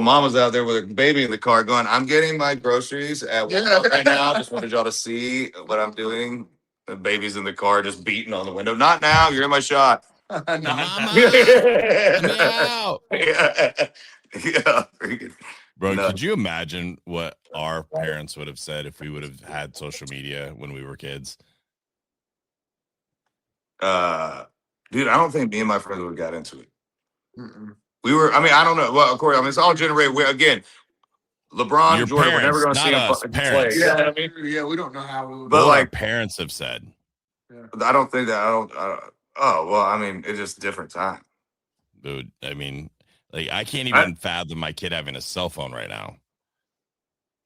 mama's out there with her baby in the car going, I'm getting my groceries at Walmart right now. Just wanted y'all to see what I'm doing. The baby's in the car just beating on the window. Not now. You're in my shot. Mama, yeah. let me out. Yeah. Freaking. Bro, No. could you imagine what our parents would have said if we would have had social media when we were kids? Dude, I don't think me and my friends would have got into it. Mm-mm. We were, I don't know. Well, of course, it's all generated. Again, LeBron, Your Jordan, we're never going parents, to see not him us, play. parents. You know Yeah, what I mean? yeah, we don't know how we would. But What like- our parents have said. I don't think that. Oh, well, it's just different time. Dude, I mean, like I can't even fathom my kid having a cell phone right now.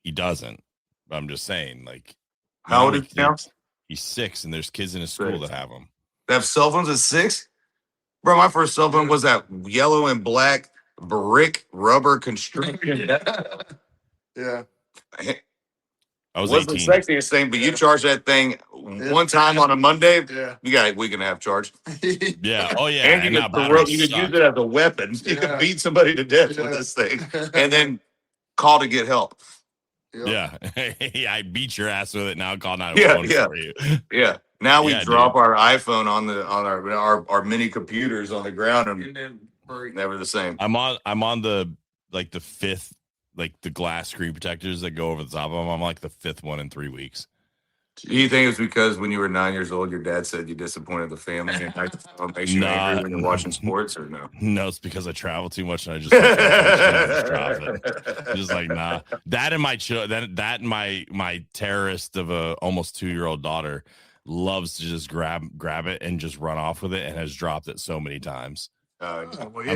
He doesn't. But I'm just saying, like, How old is he now? He's 6, and there's kids in his school 6. that have them. They have cell phones at 6? Bro, my first cell phone was that yellow and black brick rubber construction. Yeah. I was Wasn't 18. the sexiest thing, but you charge that thing one time on a Monday, Yeah. you got a week and a half charge. Yeah. Oh yeah. And And you now could, batteries you could use suck. it as a weapon. You Yeah. could beat somebody to death Yeah. with this thing and then call to get help. Yeah. Yeah. I beat your ass with it. Now call Yeah, 911 yeah. for you. Yeah. Now we Yeah, drop our iPhone on our mini computers on the ground and then break. never the same. I'm on the like the fifth, like the glass screen protectors that go over the top of them. I'm like the fifth one in 3 weeks. Do you think it's because when you were 9 years old, your dad said you disappointed the family and it makes you angry when you're watching sports, or no? No, it's because I travel too much and I just like, just drop it. Just like nah. That and my that and my terrorist of a almost 2-year-old daughter loves to just grab it and just run off with it and has dropped it so many times. Well, yeah.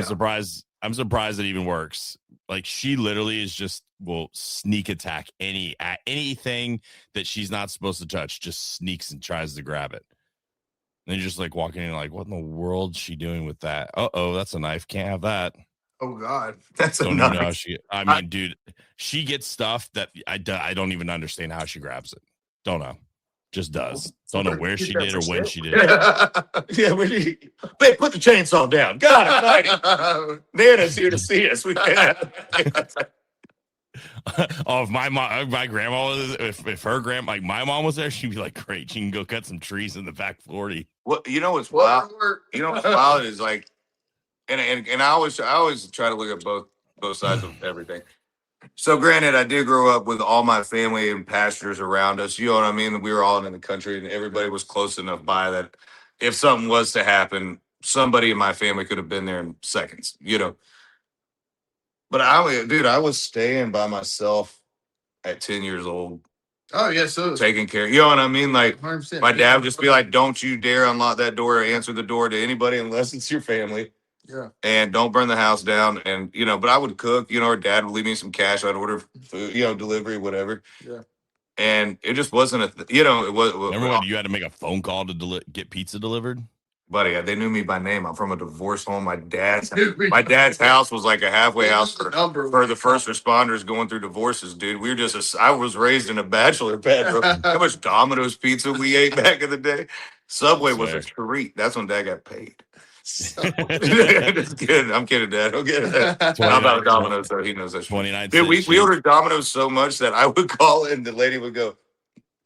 I'm surprised it even works. Like she literally is just will sneak attack anything that she's not supposed to touch, just sneaks and tries to grab it. And you're just like walking in like, what in the world is she doing with that? Uh-oh, that's a knife. Can't have that. Oh God. That's Don't a even know how knife. she I mean, dude, she gets stuff that I don't even understand how she grabs it. Don't know. Just does. Don't know where she did or when she did it. Yeah, babe, put the chainsaw down. God, Nana's here to see us. We can't. Oh, if my grandma was, if her grandma, like my mom was there, she'd be like, great, she can go cut some trees in the back 40. Well, you know what's wild? You know what's wild is like, and I always try to look at both sides of everything. So granted, I did grow up with all my family and pastures around us. You know what I mean? We were all in the country, and everybody was close enough by that if something was to happen, somebody in my family could have been there in seconds. You know. But I was staying by myself at 10 years old, Oh yeah, so taking care. You know what I mean? Like 100%. my dad would just be like, "Don't you dare unlock that door or answer the door to anybody unless it's your family." Yeah. And don't burn the house down. And but I would cook. Or Dad would leave me some cash. I'd order food, delivery, whatever. Yeah. And it just wasn't it was. Remember when you had to make a phone call to get pizza delivered? Buddy, they knew me by name. I'm from a divorce home. My dad's house was like a halfway house for the first responders going through divorces, dude. We were I was raised in a bachelor pad, bro. How much Domino's pizza we ate back in the day? Subway was a treat. That's when Dad got paid. Just kidding. I'm kidding, Dad. Don't get it. How about Domino's though? He knows that. 29. Dude, we ordered Domino's so much that I would call and the lady would go,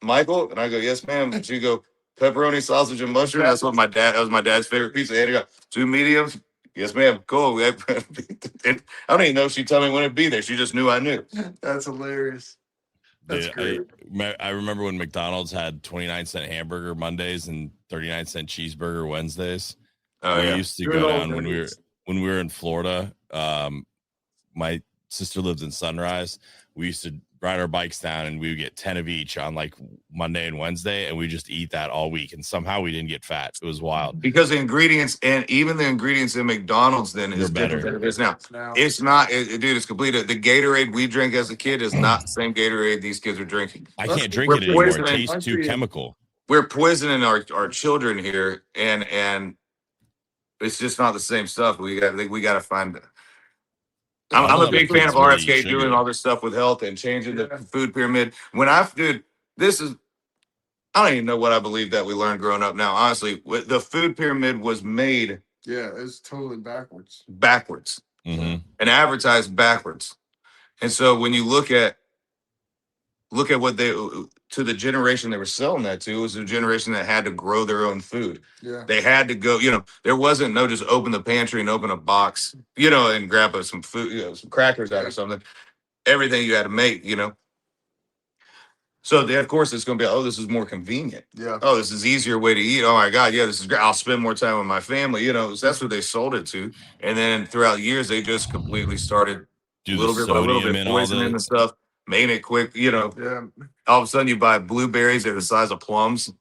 Michael, and I go, yes, ma'am. And she'd go, pepperoni, sausage, and mushroom. That was my dad's favorite pizza. And he go, 2 mediums. Yes, ma'am. Cool. And I don't even know if she'd tell me when it'd be there. She just knew I knew. That's hilarious. That's great. I remember when McDonald's had 29-cent hamburger Mondays and 39-cent cheeseburger Wednesdays. Oh, we yeah. used to go down when we were in Florida. My sister lived in Sunrise. We used to ride our bikes down and we would get 10 of each on like Monday and Wednesday, and we just eat that all week. And somehow we didn't get fat. It was wild. Because the ingredients and even the ingredients in McDonald's then is different than it is now. It's not, dude. It's complete. The Gatorade we drink as a kid is not the same Gatorade these kids are drinking. I can't drink it anymore. It tastes too chemical. We're poisoning our children here, and it's just not the same stuff. We got to find. I'm a big fan of RFK doing all this stuff with health and changing the food pyramid. This is, I don't even know what I believe that we learned growing up now. Honestly, the food pyramid was made. Yeah, it's totally backwards. Mm-hmm. And advertised backwards. And so when you look at what to the generation they were selling that to, it was a generation that had to grow their own food. Yeah. They had to go, there wasn't no just open the pantry and open a box, and grab some food, some crackers out or something. Everything you had to make, So of course it's going to be, oh, this is more convenient. Yeah. Oh, this is easier way to eat. Oh my God, yeah, this is great. I'll spend more time with my family. So that's what they sold it to. And then throughout years, they just completely started little bit by little bit poisoning and stuff, making it quick. Yeah. All of a sudden you buy blueberries that are the size of plums.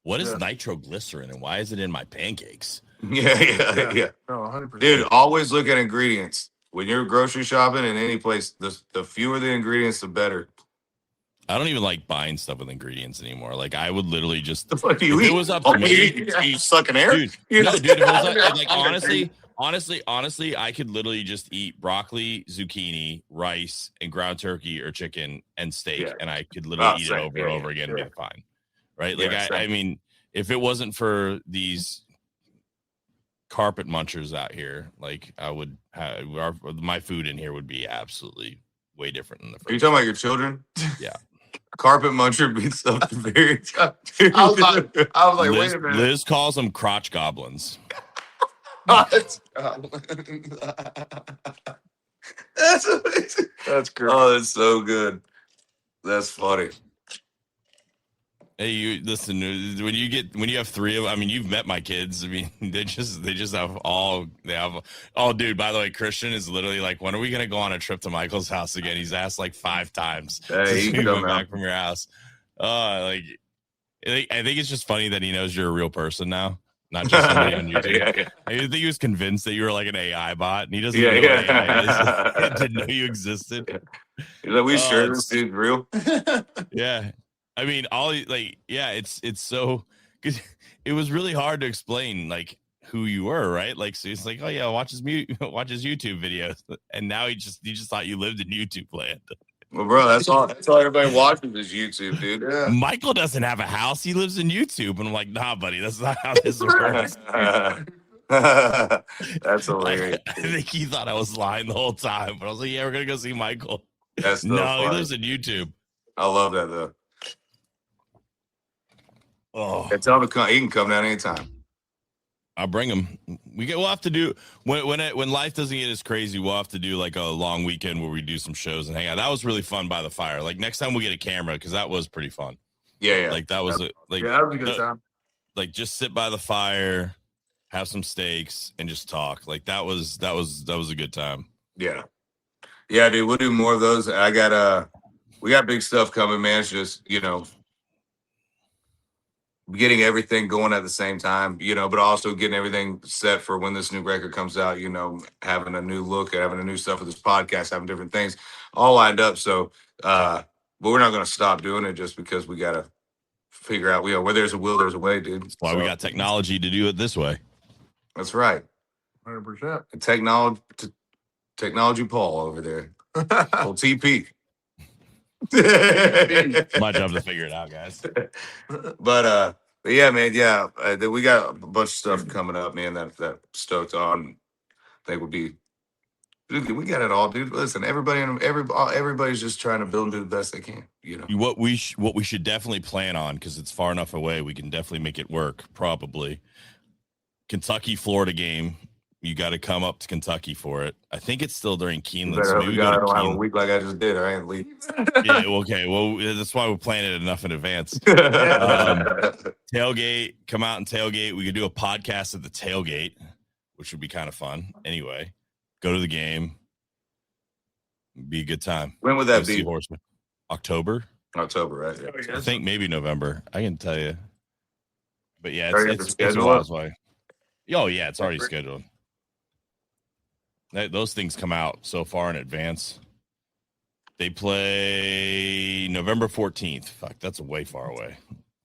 What is nitroglycerin and why is it in my pancakes? Yeah. Oh, 100%. Dude, always look at ingredients. When you're grocery shopping in any place, the fewer the ingredients, the better. I don't even like buying stuff with ingredients anymore. Like I would literally just What do you if eat? it was up to me, You sucking air, dude. You No, know? dude. If it was like honestly, I could literally just eat broccoli, zucchini, rice, and ground turkey or chicken and steak, Yeah. and I could literally eat it Same. over and over again and be fine. Right? Like Yeah, I same. mean, if it wasn't for these carpet munchers out here, like I would have my food in here would be absolutely way different than the Are you fridge. talking about your children? Yeah. Carpet muncher beats up very tough. I was like, Liz, wait a minute. Liz calls them crotch goblins. That's great. Oh, that's so good. That's funny. Hey, you listen. When you have three of, I mean, you've met my kids. I mean, they just have all they have. Oh, dude. By the way, Christian is literally like, when are we gonna go on a trip to Michael's house again? He's asked like 5 times Hey, since he we can went come out. back from your house. I think it's just funny that he knows you're a real person now, not just somebody on YouTube. Yeah. I think he was convinced that you were like an AI bot, and he doesn't Yeah, even know what AI yeah. is. He didn't know you existed. He's like, we Oh, sure it's- this dude's real? Yeah. I mean, it's so because it was really hard to explain like who you were, right? Like, so it's like, oh yeah, watch his YouTube videos, and now he just thought you lived in YouTube land. Well, bro, that's all everybody watches is YouTube, dude. Yeah. Michael doesn't have a house; he lives in YouTube, and I'm like, nah, buddy, that's not how this works. That's hilarious. I think he thought I was lying the whole time, but I was like, yeah, we're gonna go see Michael. That's so No, funny. he lives in YouTube. I love that though. Oh, Yeah, tell him to come. He can come down anytime. I'll bring him. We'll have to do when life doesn't get as crazy. We'll have to do like a long weekend where we do some shows and hang out. That was really fun by the fire. Like next time we'll get a camera because that was pretty fun. Yeah. Like that was that was a good time. Like just sit by the fire, have some steaks, and just talk. Like that was a good time. Yeah, dude. We'll do more of those. We got big stuff coming, man. It's just getting everything going at the same time, but also getting everything set for when this new record comes out, having a new look, having a new stuff with this podcast, having different things all lined up. So, but we're not going to stop doing it just because we got to figure out, where there's a will, there's a way, dude. That's why we got technology to do it this way. That's right. 100%. Technology Paul over there. Old TP. My job to figure it out, guys. But yeah, man, yeah, we got a bunch of stuff coming up, man. That stoked on. I think would be. Dude, we got it all, dude. Listen, everybody's just trying to build and do the best they can. What we should definitely plan on, because it's far enough away, we can definitely make it work. Probably Kentucky Florida game. You got to come up to Kentucky for it. I think it's still during Keeneland. So maybe I don't have a week like I just did. I ain't leave. Yeah, okay. Well, that's why we're planning it enough in advance. Tailgate, come out and tailgate. We could do a podcast at the tailgate, which would be kind of fun. Anyway, go to the game. Be a good time. When would that Go see be? Horseman. October, right? Yeah. I think maybe November. I can tell you. But yeah, Already got the it's a schedule while up? away. Oh yeah, it's already scheduled. Those things come out so far in advance. They play November 14th. Fuck, that's way far away.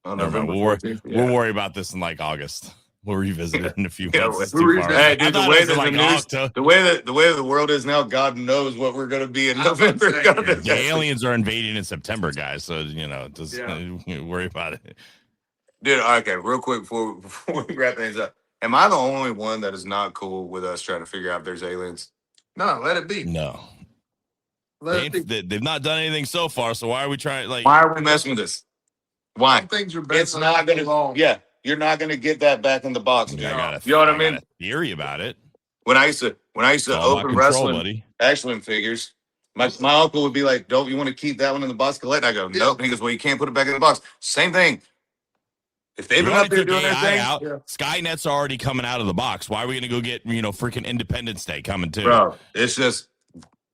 Oh, Never mind. November 14th, We'll worry about this in like August. We'll revisit it in a few months. It's we'll too far. Hey, dude, I the way thought it was that like the news, October. the way that the world is now, God knows what we're gonna be in November. The aliens are invading in September, guys. So just worry about it. Dude, okay, real quick before we wrap things up. Am I the only one that is not cool with us trying to figure out if there's aliens? No, let it be. No, Let it be. they've not done anything so far. So why are we trying? Like, Why are we messing with this? Why? Some things are better. It's not gonna. Yeah, you're not gonna get that back in the box. I Dude. got You know what I got mean? a theory about it. When I used to It's all about open control, wrestling buddy. action figures, my uncle would be like, "Don't you want to keep that one in the box, Colette?" And I go, "Nope." And he goes, "Well, you can't put it back in the box." Same thing. If they've We been already up there took doing their AI thing, out. Skynet's already coming out of the box. Why are we gonna go get freaking Independence Day coming too? bro, it's just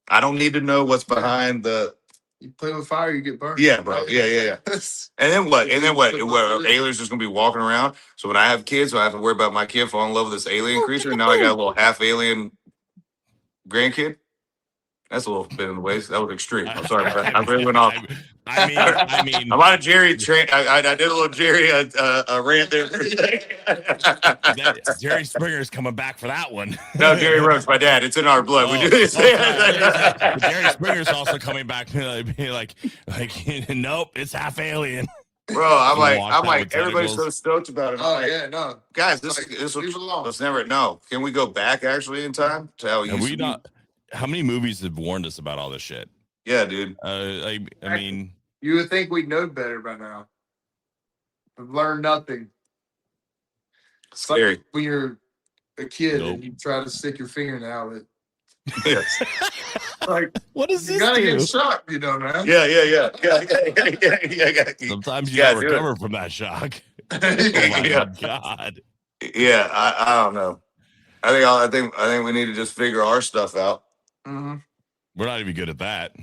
I don't need to know what's behind the. You play with fire, you get burned. Yeah, bro. Yeah. And then what? Where aliens just gonna be walking around? So when I have kids, so I have to worry about my kid falling in love with this alien creature, and now I got a little half alien grandkid. That's a little bit in the waist. That was extreme. I'm sorry. I really went off. I mean, I'm on a Jerry train. I did a little Jerry rant there. Jerry Springer's coming back for that one. No, Jerry Roach, my dad. It's in our blood. We do this. But Jerry Springer's also coming back, being like, nope, it's half alien. Bro, I'm like, everybody's so stoked about it. Oh like, yeah, no, guys, leave it alone. let's never know. Can we go back actually in time to how you? Have we not? How many movies have warned us about all this shit? Yeah, dude. I mean, you would think we'd know better by now. We've learned nothing. Scary. Like when you're a kid Nope. and you try to stick your finger in the outlet. Yes. Like, what does you this gotta do? get shocked, you know, man. Yeah. Sometimes you Yeah, gotta do it. recover from that shock. Oh my Yeah. God. Yeah, I don't know. I think we need to just figure our stuff out. Mm-hmm. We're not even good at that.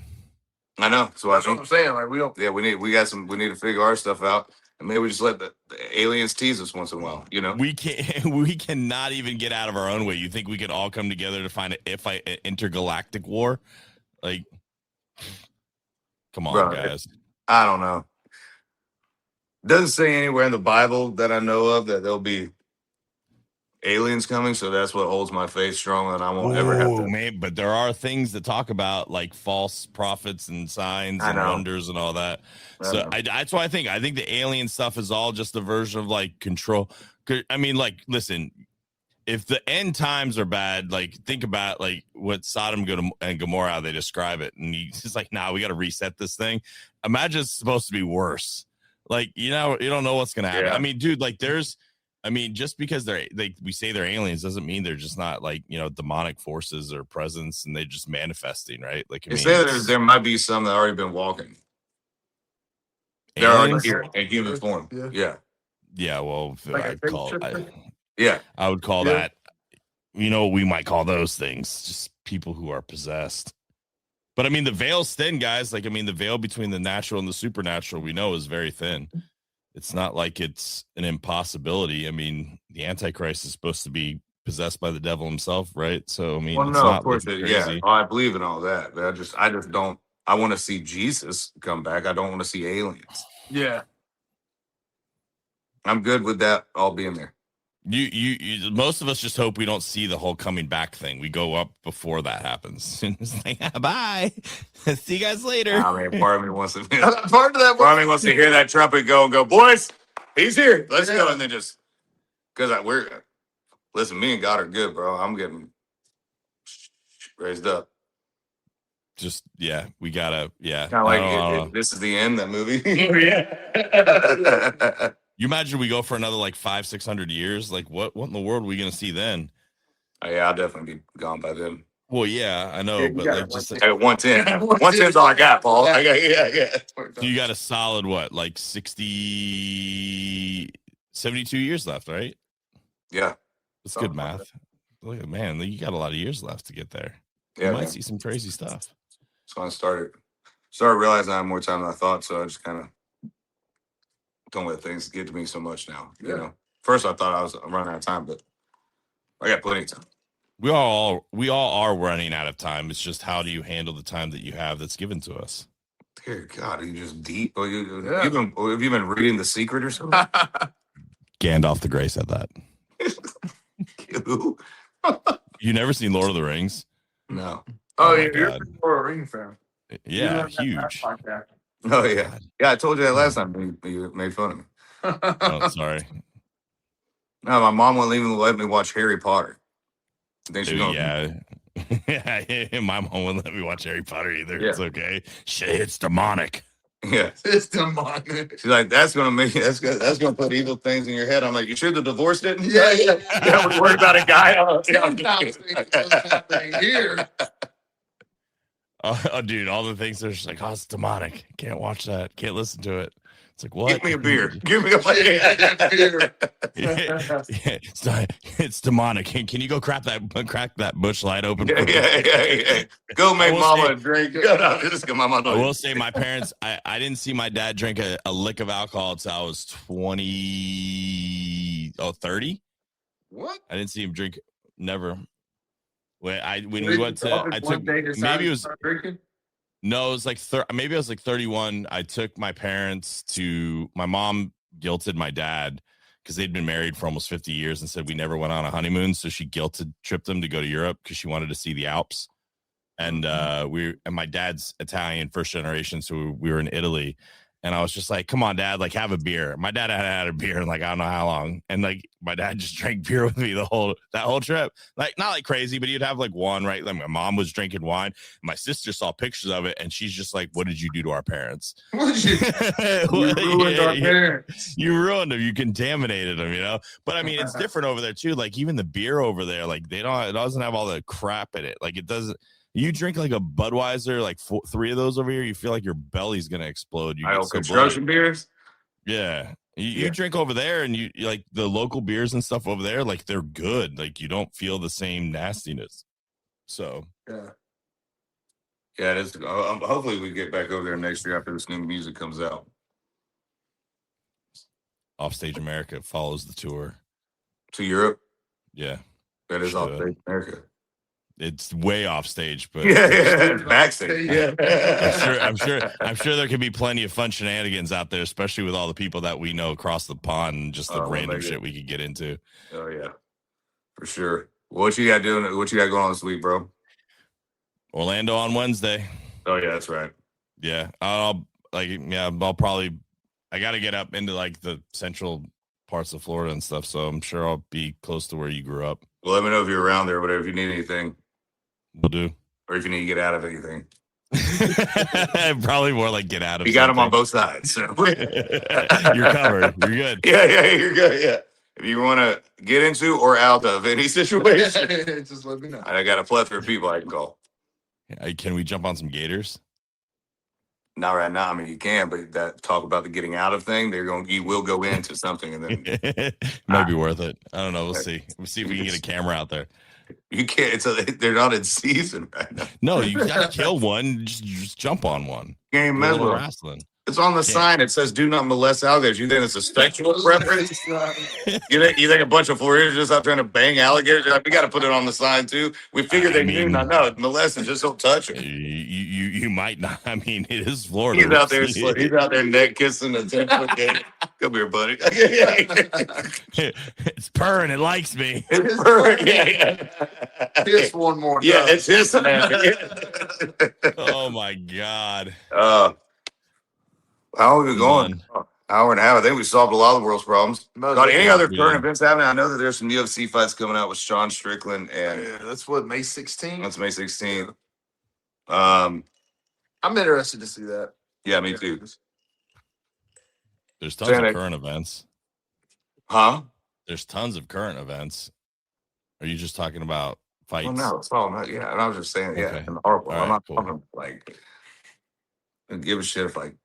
I know. So That's what I'm saying. Like we don't. yeah, we need to figure our stuff out, and maybe we just let the aliens tease us once in a while. You know, We cannot even get out of our own way. You think we could all come together to find an intergalactic war? Like, come on, Bro, guys. I don't know. Doesn't say anywhere in the Bible that I know of that there'll be aliens coming, so that's what holds my faith strong, and I won't ever have to. Man, but there are things that talk about like false prophets and signs I and know. wonders and all that. I So know. that's why I think the alien stuff is all just a version of like control. I mean, like, listen, if the end times are bad, like think about like what Sodom and Gomorrah, they describe it, and he's just like, nah, we got to reset this thing. Imagine it's supposed to be worse. Like, you don't know what's gonna happen. Yeah. I mean, dude, like just because we say they're aliens doesn't mean they're just not like, demonic forces or presence and they're just manifesting, right? Like, They say that there might be some that already been walking. They're already here in human form. Yeah. Yeah, well, Like a I'd call spaceship? Yeah. I would call Yeah. that, we might call those things just people who are possessed. But I mean, the veil's thin, guys. Like, I mean, the veil between the natural and the supernatural, we know, is very thin. It's not like it's an impossibility. I mean, the Antichrist is supposed to be possessed by the devil himself, right? So, I mean, Well, it's no, not of course, looking yeah. crazy. Oh, I believe in all that, but I just don't. I want to see Jesus come back. I don't want to see aliens. Yeah. I'm good with that all being there. You most of us just hope we don't see the whole coming back thing. We go up before that happens. It's like, bye. See you guys later. I mean, part of me wants to. Part of that. Part of me wants to hear that trumpet go and go, boys, he's here. Let's go, and then just because listen, me and God are good, bro. I'm getting raised up. Just we gotta Kind of like this is the end. That movie. Yeah. You imagine we go for another like 500-600 years. Like, what in the world are we gonna see then? Oh, yeah, I'll definitely be gone by then. Well, yeah, I know, Yeah, but like just I got 110. 110's all I got, Paul. I got so you got a solid what, like 60, 72 years left, right? Yeah. That's good math. Look at, man, you got a lot of years left to get there. Yeah. You might Man. see some crazy stuff. So I started realizing I have more time than I thought. So I just kind of don't let things get to me so much now. Yeah. You know, first I thought I'm running out of time, but I got plenty of time. We all are running out of time. It's just how do you handle the time that you have that's given to us? Dear God, are you just deep? Have you been reading The Secret or something? Gandalf the Grey said that. Who? You never seen Lord of the Rings? No. Oh, Oh my yeah, you're God. a Ring fan. Yeah, huge. Oh yeah. Yeah, I told you that last time you made fun of me. Oh, sorry. No, my mom wouldn't even let me watch Harry Potter. I think she Dude, knows. yeah. Yeah, my mom wouldn't let me watch Harry Potter either. Yeah. It's okay. Shit, it's demonic. Yeah. It's demonic. She's like, that's gonna put evil things in your head. I'm like, you should have divorced it. Yeah. Yeah, we're worried about a guy. Here. Oh, dude, all the things are just like, oh, it's demonic. Can't watch that. Can't listen to it. It's like, what? Give me a beer. Give me a beer. It's demonic. Can you go crack that bush light open? Yeah. Go make will mama say- a drink. Go down. Just go, mama. I will say my parents, I didn't see my dad drink a lick of alcohol until I was 30. What? I didn't see him drink. Never. When we went to, I took, maybe it was, no, it was like maybe I was like 31. I took my parents to, my mom guilted my dad because they'd been married for almost 50 years and said we never went on a honeymoon, so she tripped them to go to Europe because she wanted to see the Alps. And and my dad's Italian, first generation, so we were in Italy. And I was just like, come on, Dad, like, have a beer. My dad had had a beer in like, I don't know how long. And like, my dad just drank beer with me that whole trip. Like, not like crazy, but he'd have like one, right? Like, my mom was drinking wine. My sister saw pictures of it, and she's just like, what did you do to our parents? What did you ruined our parents. You ruined them. You contaminated them, you know? But I mean, it's different over there too. Like, even the beer over there, like, it doesn't have all the crap in it. Like, it doesn't. You drink like a Budweiser, like 3 of those over here, you feel like your belly's gonna explode. You get so construction beers. Yeah, you drink over there, and you like the local beers and stuff over there. Like, they're good. Like, you don't feel the same nastiness. So yeah, it is. Hopefully, we get back over there next year after this new music comes out. Offstage America follows the tour to Europe. Yeah, that is Offstage America. It's way off stage, but backstage. Yeah, I'm sure there could be plenty of fun shenanigans out there, especially with all the people that we know across the pond and just the random shit we could get into. Oh yeah, for sure. What you got doing? What you got going on this week, bro? Orlando on Wednesday. Oh yeah, that's right. Yeah, I'll probably. I got to get up into like the central parts of Florida and stuff, so I'm sure I'll be close to where you grew up. Well, let me know if you're around there or whatever. If you need anything. We'll do. Or if you need to get out of anything. Probably more like get out of You got them on both sides. So. You're covered. You're good. Yeah, you're good. Yeah. If you want to get into or out of any situation, just let me know. I got a plethora of people I can call. Can we jump on some gators? Not right now. I mean, you can, but that talk about the getting out of thing, you will go into something and then might be worth it. I don't know. We'll see. We'll see if we can get a camera out there. You can't. They're not in season right now. No, you gotta kill one. Just jump on one. Game wrestling. It's on the sign. It says "Do not molest alligators." You think it's a sexual preference? you think a bunch of Floridians just out trying to bang alligators? We got to put it on the sign too. We figured they do not know molesting. Just don't touch it. You might not. I mean, it is Florida. He's out there. He's out there neck kissing a 10-foot gator. Come here, buddy. It's purring. It likes me. It's purring. Yeah. Just one more. Yeah, it's his. Oh my God. How are we going? Hour and a half. I think we solved a lot of the world's problems. Got any other current events happening? I know that there's some UFC fights coming out with Sean Strickland, and that's what, May 16th. That's May 16th. I'm interested to see that. Yeah, me too. There's tons of current events. Huh? There's tons of current events. Are you just talking about fights? Oh, no, it's all not. Yeah, and I was just saying, Okay. in the article. All I'm right, not cool. talking like give a shit if like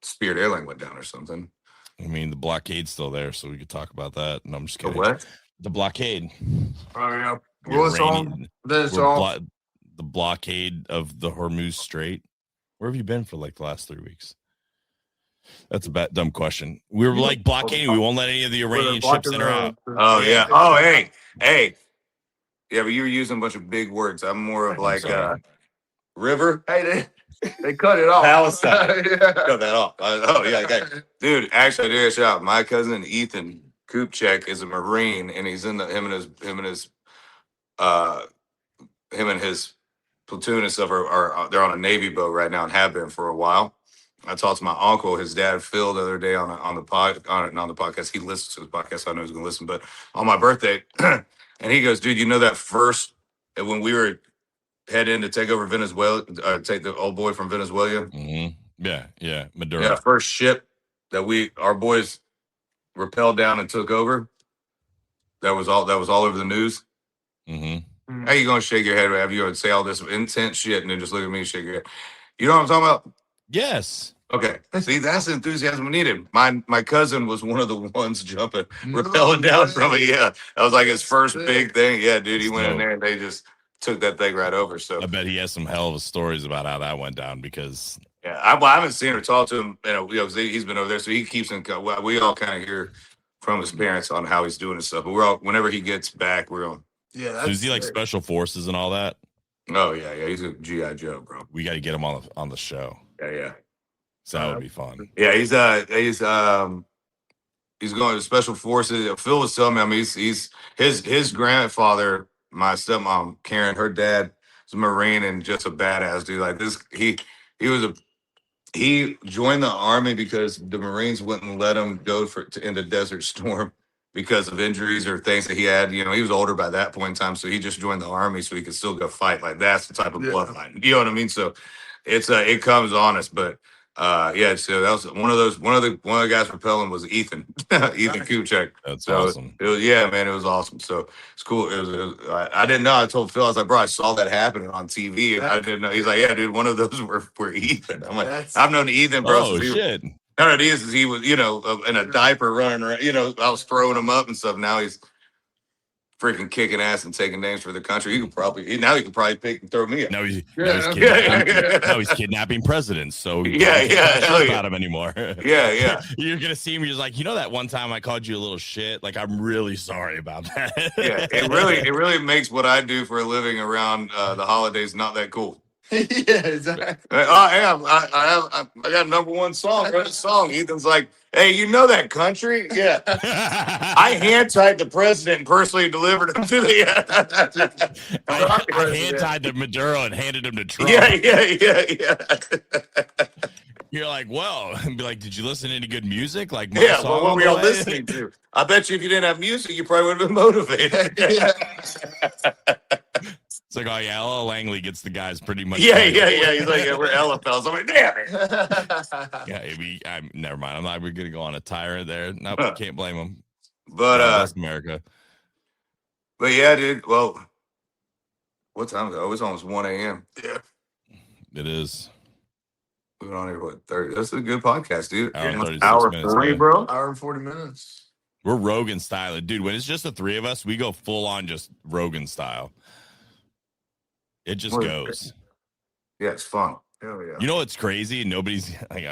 Spirit Airline went down or something. I mean, the blockade's still there, so we could talk about that. And I'm just kidding. The what? The blockade. Oh yeah. Well, it's all. The blockade of the Hormuz Strait. Where have you been for like the last 3 weeks? That's a dumb question. We were like blockading. We won't let any of the Iranian ships enter out. Oh yeah. Oh hey. Yeah, but you were using a bunch of big words. I'm more of like river. Hey, they cut it off. Palestine. Cut that off. Okay. Dude, actually, I did a shout. My cousin Ethan Kupchak is a Marine, and he's in him and his platoon and stuff are they're on a Navy boat right now and have been for a while. I talked to my uncle, his dad Phil, the other day on the podcast. He listens to the podcast, so I know he's gonna listen. But on my birthday, and he goes, "Dude, you know that first when we were heading to take over Venezuela, take the old boy from Venezuela? Mm-hmm. Yeah, Maduro. Yeah, first ship that our boys rappelled down and took over. That was all over the news. Mm-hmm. How you gonna shake your head? Have you say all this intense shit and then just look at me and shake your head? You know what I'm talking about? Yes. Okay. See, that's the enthusiasm we needed. My cousin was one of the ones jumping, rappelling down from it. Yeah, that was like his first big thing. Yeah, dude, he went in there and they just took that thing right over. So I bet he has some hell of stories about how that went down because I haven't seen or talked to him. He's been over there, so he keeps in. We all kind of hear from his parents on how he's doing and stuff. But whenever he gets back, we're on. Yeah, So is that's he like sick. special forces and all that? Oh yeah, he's a GI Joe, bro. We got to get him on the show. Yeah. So that would be fun. Yeah, he's going to special forces. Phil was telling me, I mean, he's his grandfather, my stepmom Karen, her dad was a Marine and just a badass dude. Like this, he was a he joined the army because the Marines wouldn't let him go in the Desert Storm because of injuries or things that he had. You know, he was older by that point in time, so he just joined the army so he could still go fight. Like that's the type of bloodline. You know what I mean? So it's it comes on us, but yeah. So that was one of the guys propelling was Ethan Ethan Kuchek. That's So awesome. it was, yeah, man, it was awesome. So it's cool. I didn't know. I told Phil, I was like, bro, I saw that happening on TV. And I didn't know. He's like, yeah, dude, one of those were Ethan. I'm like, I've known Ethan, bro. Oh shit! No, it is he was, you know, in a diaper running around. You know, I was throwing him up and stuff. Now he's freaking kicking ass and taking names for the country. He could probably pick and throw me up. Now he's kidnapping presidents. So yeah, about him anymore. Yeah. You're gonna see him. You're just like, you know, that one time I called you a little shit. Like, I'm really sorry about that. Yeah, it really makes what I do for a living around the holidays not that cool. Yeah, exactly. I am. I got #1 song. Wrote a song. Ethan's like, hey, you know that country? Yeah. I hand typed the president and personally delivered him to the. I hand tied to Maduro and handed him to Trump. Yeah. You're like, well, and be like, did you listen to any good music? Like, my Yeah, song but what on were the y'all way? listening to? I bet you if you didn't have music, you probably would have been motivated. It's like, oh yeah, Ella Langley gets the guys pretty much. Yeah. He's like, yeah, we're Ella fellas. I'm like, damn it. Yeah, never mind. I'm not. We're gonna go on a tyrant there. Nope, can't blame him. But that's America. But yeah, dude. Well, what time is it? Oh, it's almost 1 a.m. Yeah, it is. We've been on here what 30. That's a good podcast, dude. Hour 40, bro. Hour and 40 minutes. We're Rogan style, dude. When it's just the three of us, we go full on just Rogan style. It just goes. Yeah, it's fun. Hell yeah. You know what's crazy? Nobody's like,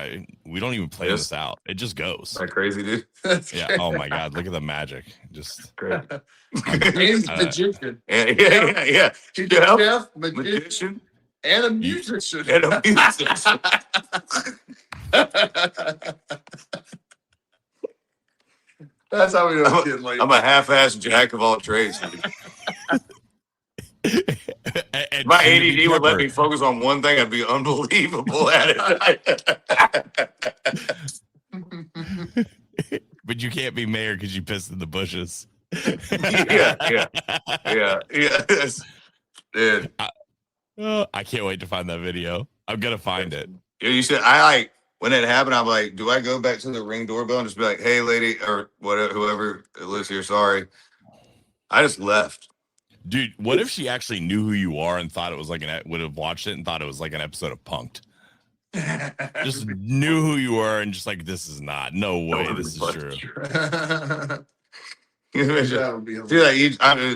we don't even play this out. It just goes. That crazy, dude. Yeah. Oh my god, look at the magic. Just great. He's a magician. Yeah. Chef, magician, and a musician. That's how we know it's getting late. I'm a half-assed jack of all trades. My ADD would let me focus on one thing. I'd be unbelievable at it. But you can't be mayor because you pissed in the bushes. Yeah. Dude. I can't wait to find that video. I'm gonna find it. Yeah, you said when it happened, I'm like, do I go back to the Ring doorbell and just be like, hey, lady, or whatever, whoever lives here, sorry. I just left. Dude, what if she actually knew who you are and thought it was like would have watched it and thought it was like an episode of Punked? Just knew who you were and just like, this is not. No way, this is true. That would be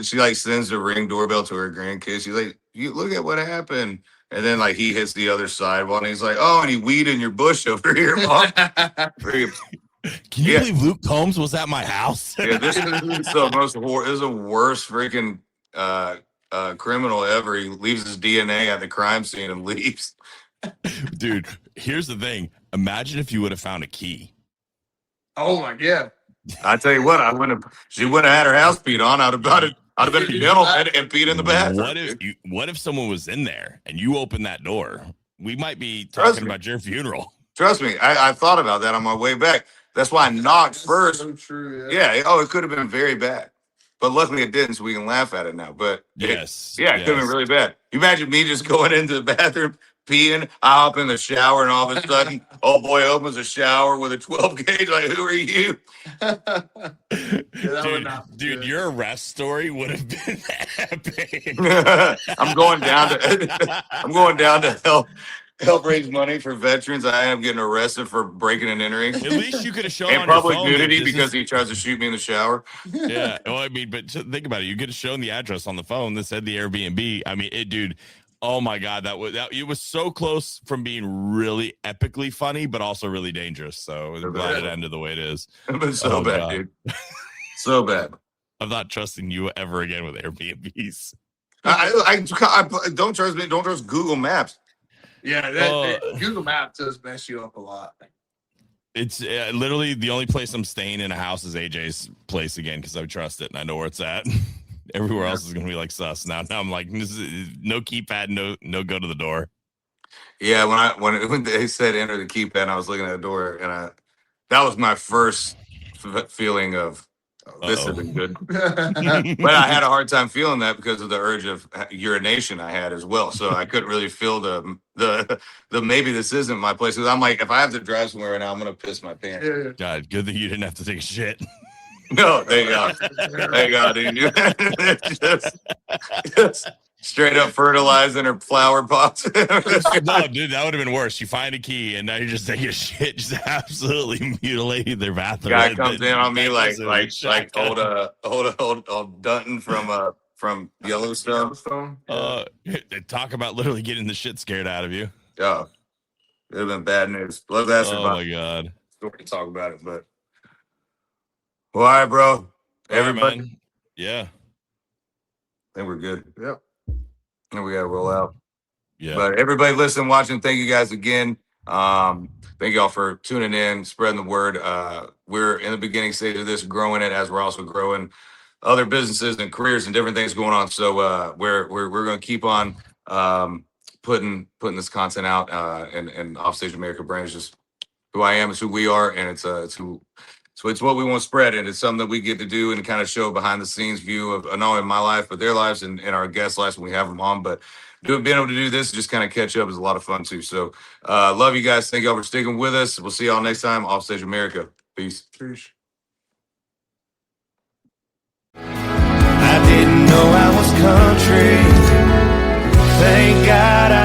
she like sends the Ring doorbell to her grandkids. She's like, you look at what happened. And then like he hits the other side one. And he's like, oh, and he weed in your bush over here, Mom. Can you believe Luke Combs was at my house? Yeah, this is the this is the worst freaking criminal ever. He leaves his DNA at the crime scene and leaves. Dude, here's the thing. Imagine if you would have found a key. Oh my god. I tell you what, she wouldn't have had her house beat on. I'd have been dental and peed in the bathroom. What if someone was in there and you opened that door? We might be talking about your funeral. Trust me, I thought about that on my way back. That's why I knocked first. So true, yeah. Oh, it could have been very bad. But luckily it didn't, so we can laugh at it now. But it could have been really bad. You imagine me just going into the bathroom, peeing, I hop in the shower, and all of a sudden, old boy opens a shower with a 12 gauge. Like, who are you? Dude, your arrest story would have been epic. I'm going down to help raise money for veterans. I am getting arrested for breaking and entering. At least you could have shown and on public your phone nudity because he tries to shoot me in the shower. Yeah. Well, I mean, but think about it. You could have shown the address on the phone that said the Airbnb. I mean, dude. Oh my God, it was so close from being really epically funny, but also really dangerous. So I'm glad it ended the way it is. It was so bad, dude. So bad. I'm not trusting you ever again with Airbnbs. I don't trust me. Don't trust Google Maps. Yeah, Google Maps does mess you up a lot. It's literally the only place I'm staying in a house is AJ's place again because I trust it and I know where it's at. Everywhere else is gonna be like sus. Now I'm like, no keypad, no go to the door. Yeah, when they said enter the keypad, I was looking at the door, and that was my first feeling of this isn't good. But I had a hard time feeling that because of the urge of urination I had as well. So I couldn't really feel the maybe this isn't my place. Because I'm like, if I have to drive somewhere right now, I'm gonna piss my pants. Yeah. God, good that you didn't have to take a shit. No, thank God. Thank God, dude. just straight up fertilizing her flower pots. No, dude, that would have been worse. You find a key and now you're just taking a shit, just absolutely mutilating their bathroom. Guy comes in on me like old Dutton from Yellowstone. Talk about literally getting the shit scared out of you. Oh, it would have been bad news. Let's ask her Oh about my God. story to talk about it, but well, all right, bro. Everybody, man. Yeah. I think we're good. Yep. And we gotta roll out. Yeah. But everybody listening, watching, thank you guys again. Thank y'all for tuning in, spreading the word. We're in the beginning stage of this, growing it as we're also growing other businesses and careers and different things going on. So we're gonna keep on putting this content out. And Offstage America brand is just who I am, it's who we are, and it's who. So it's what we want to spread, and it's something that we get to do and kind of show behind the scenes view of not only my life, but their lives and our guests' lives when we have them on. But being able to do this, just kind of catch up is a lot of fun too. So love you guys. Thank y'all for sticking with us. We'll see y'all next time. Offstage America. Peace. Peace. I didn't know I was country. Thank God I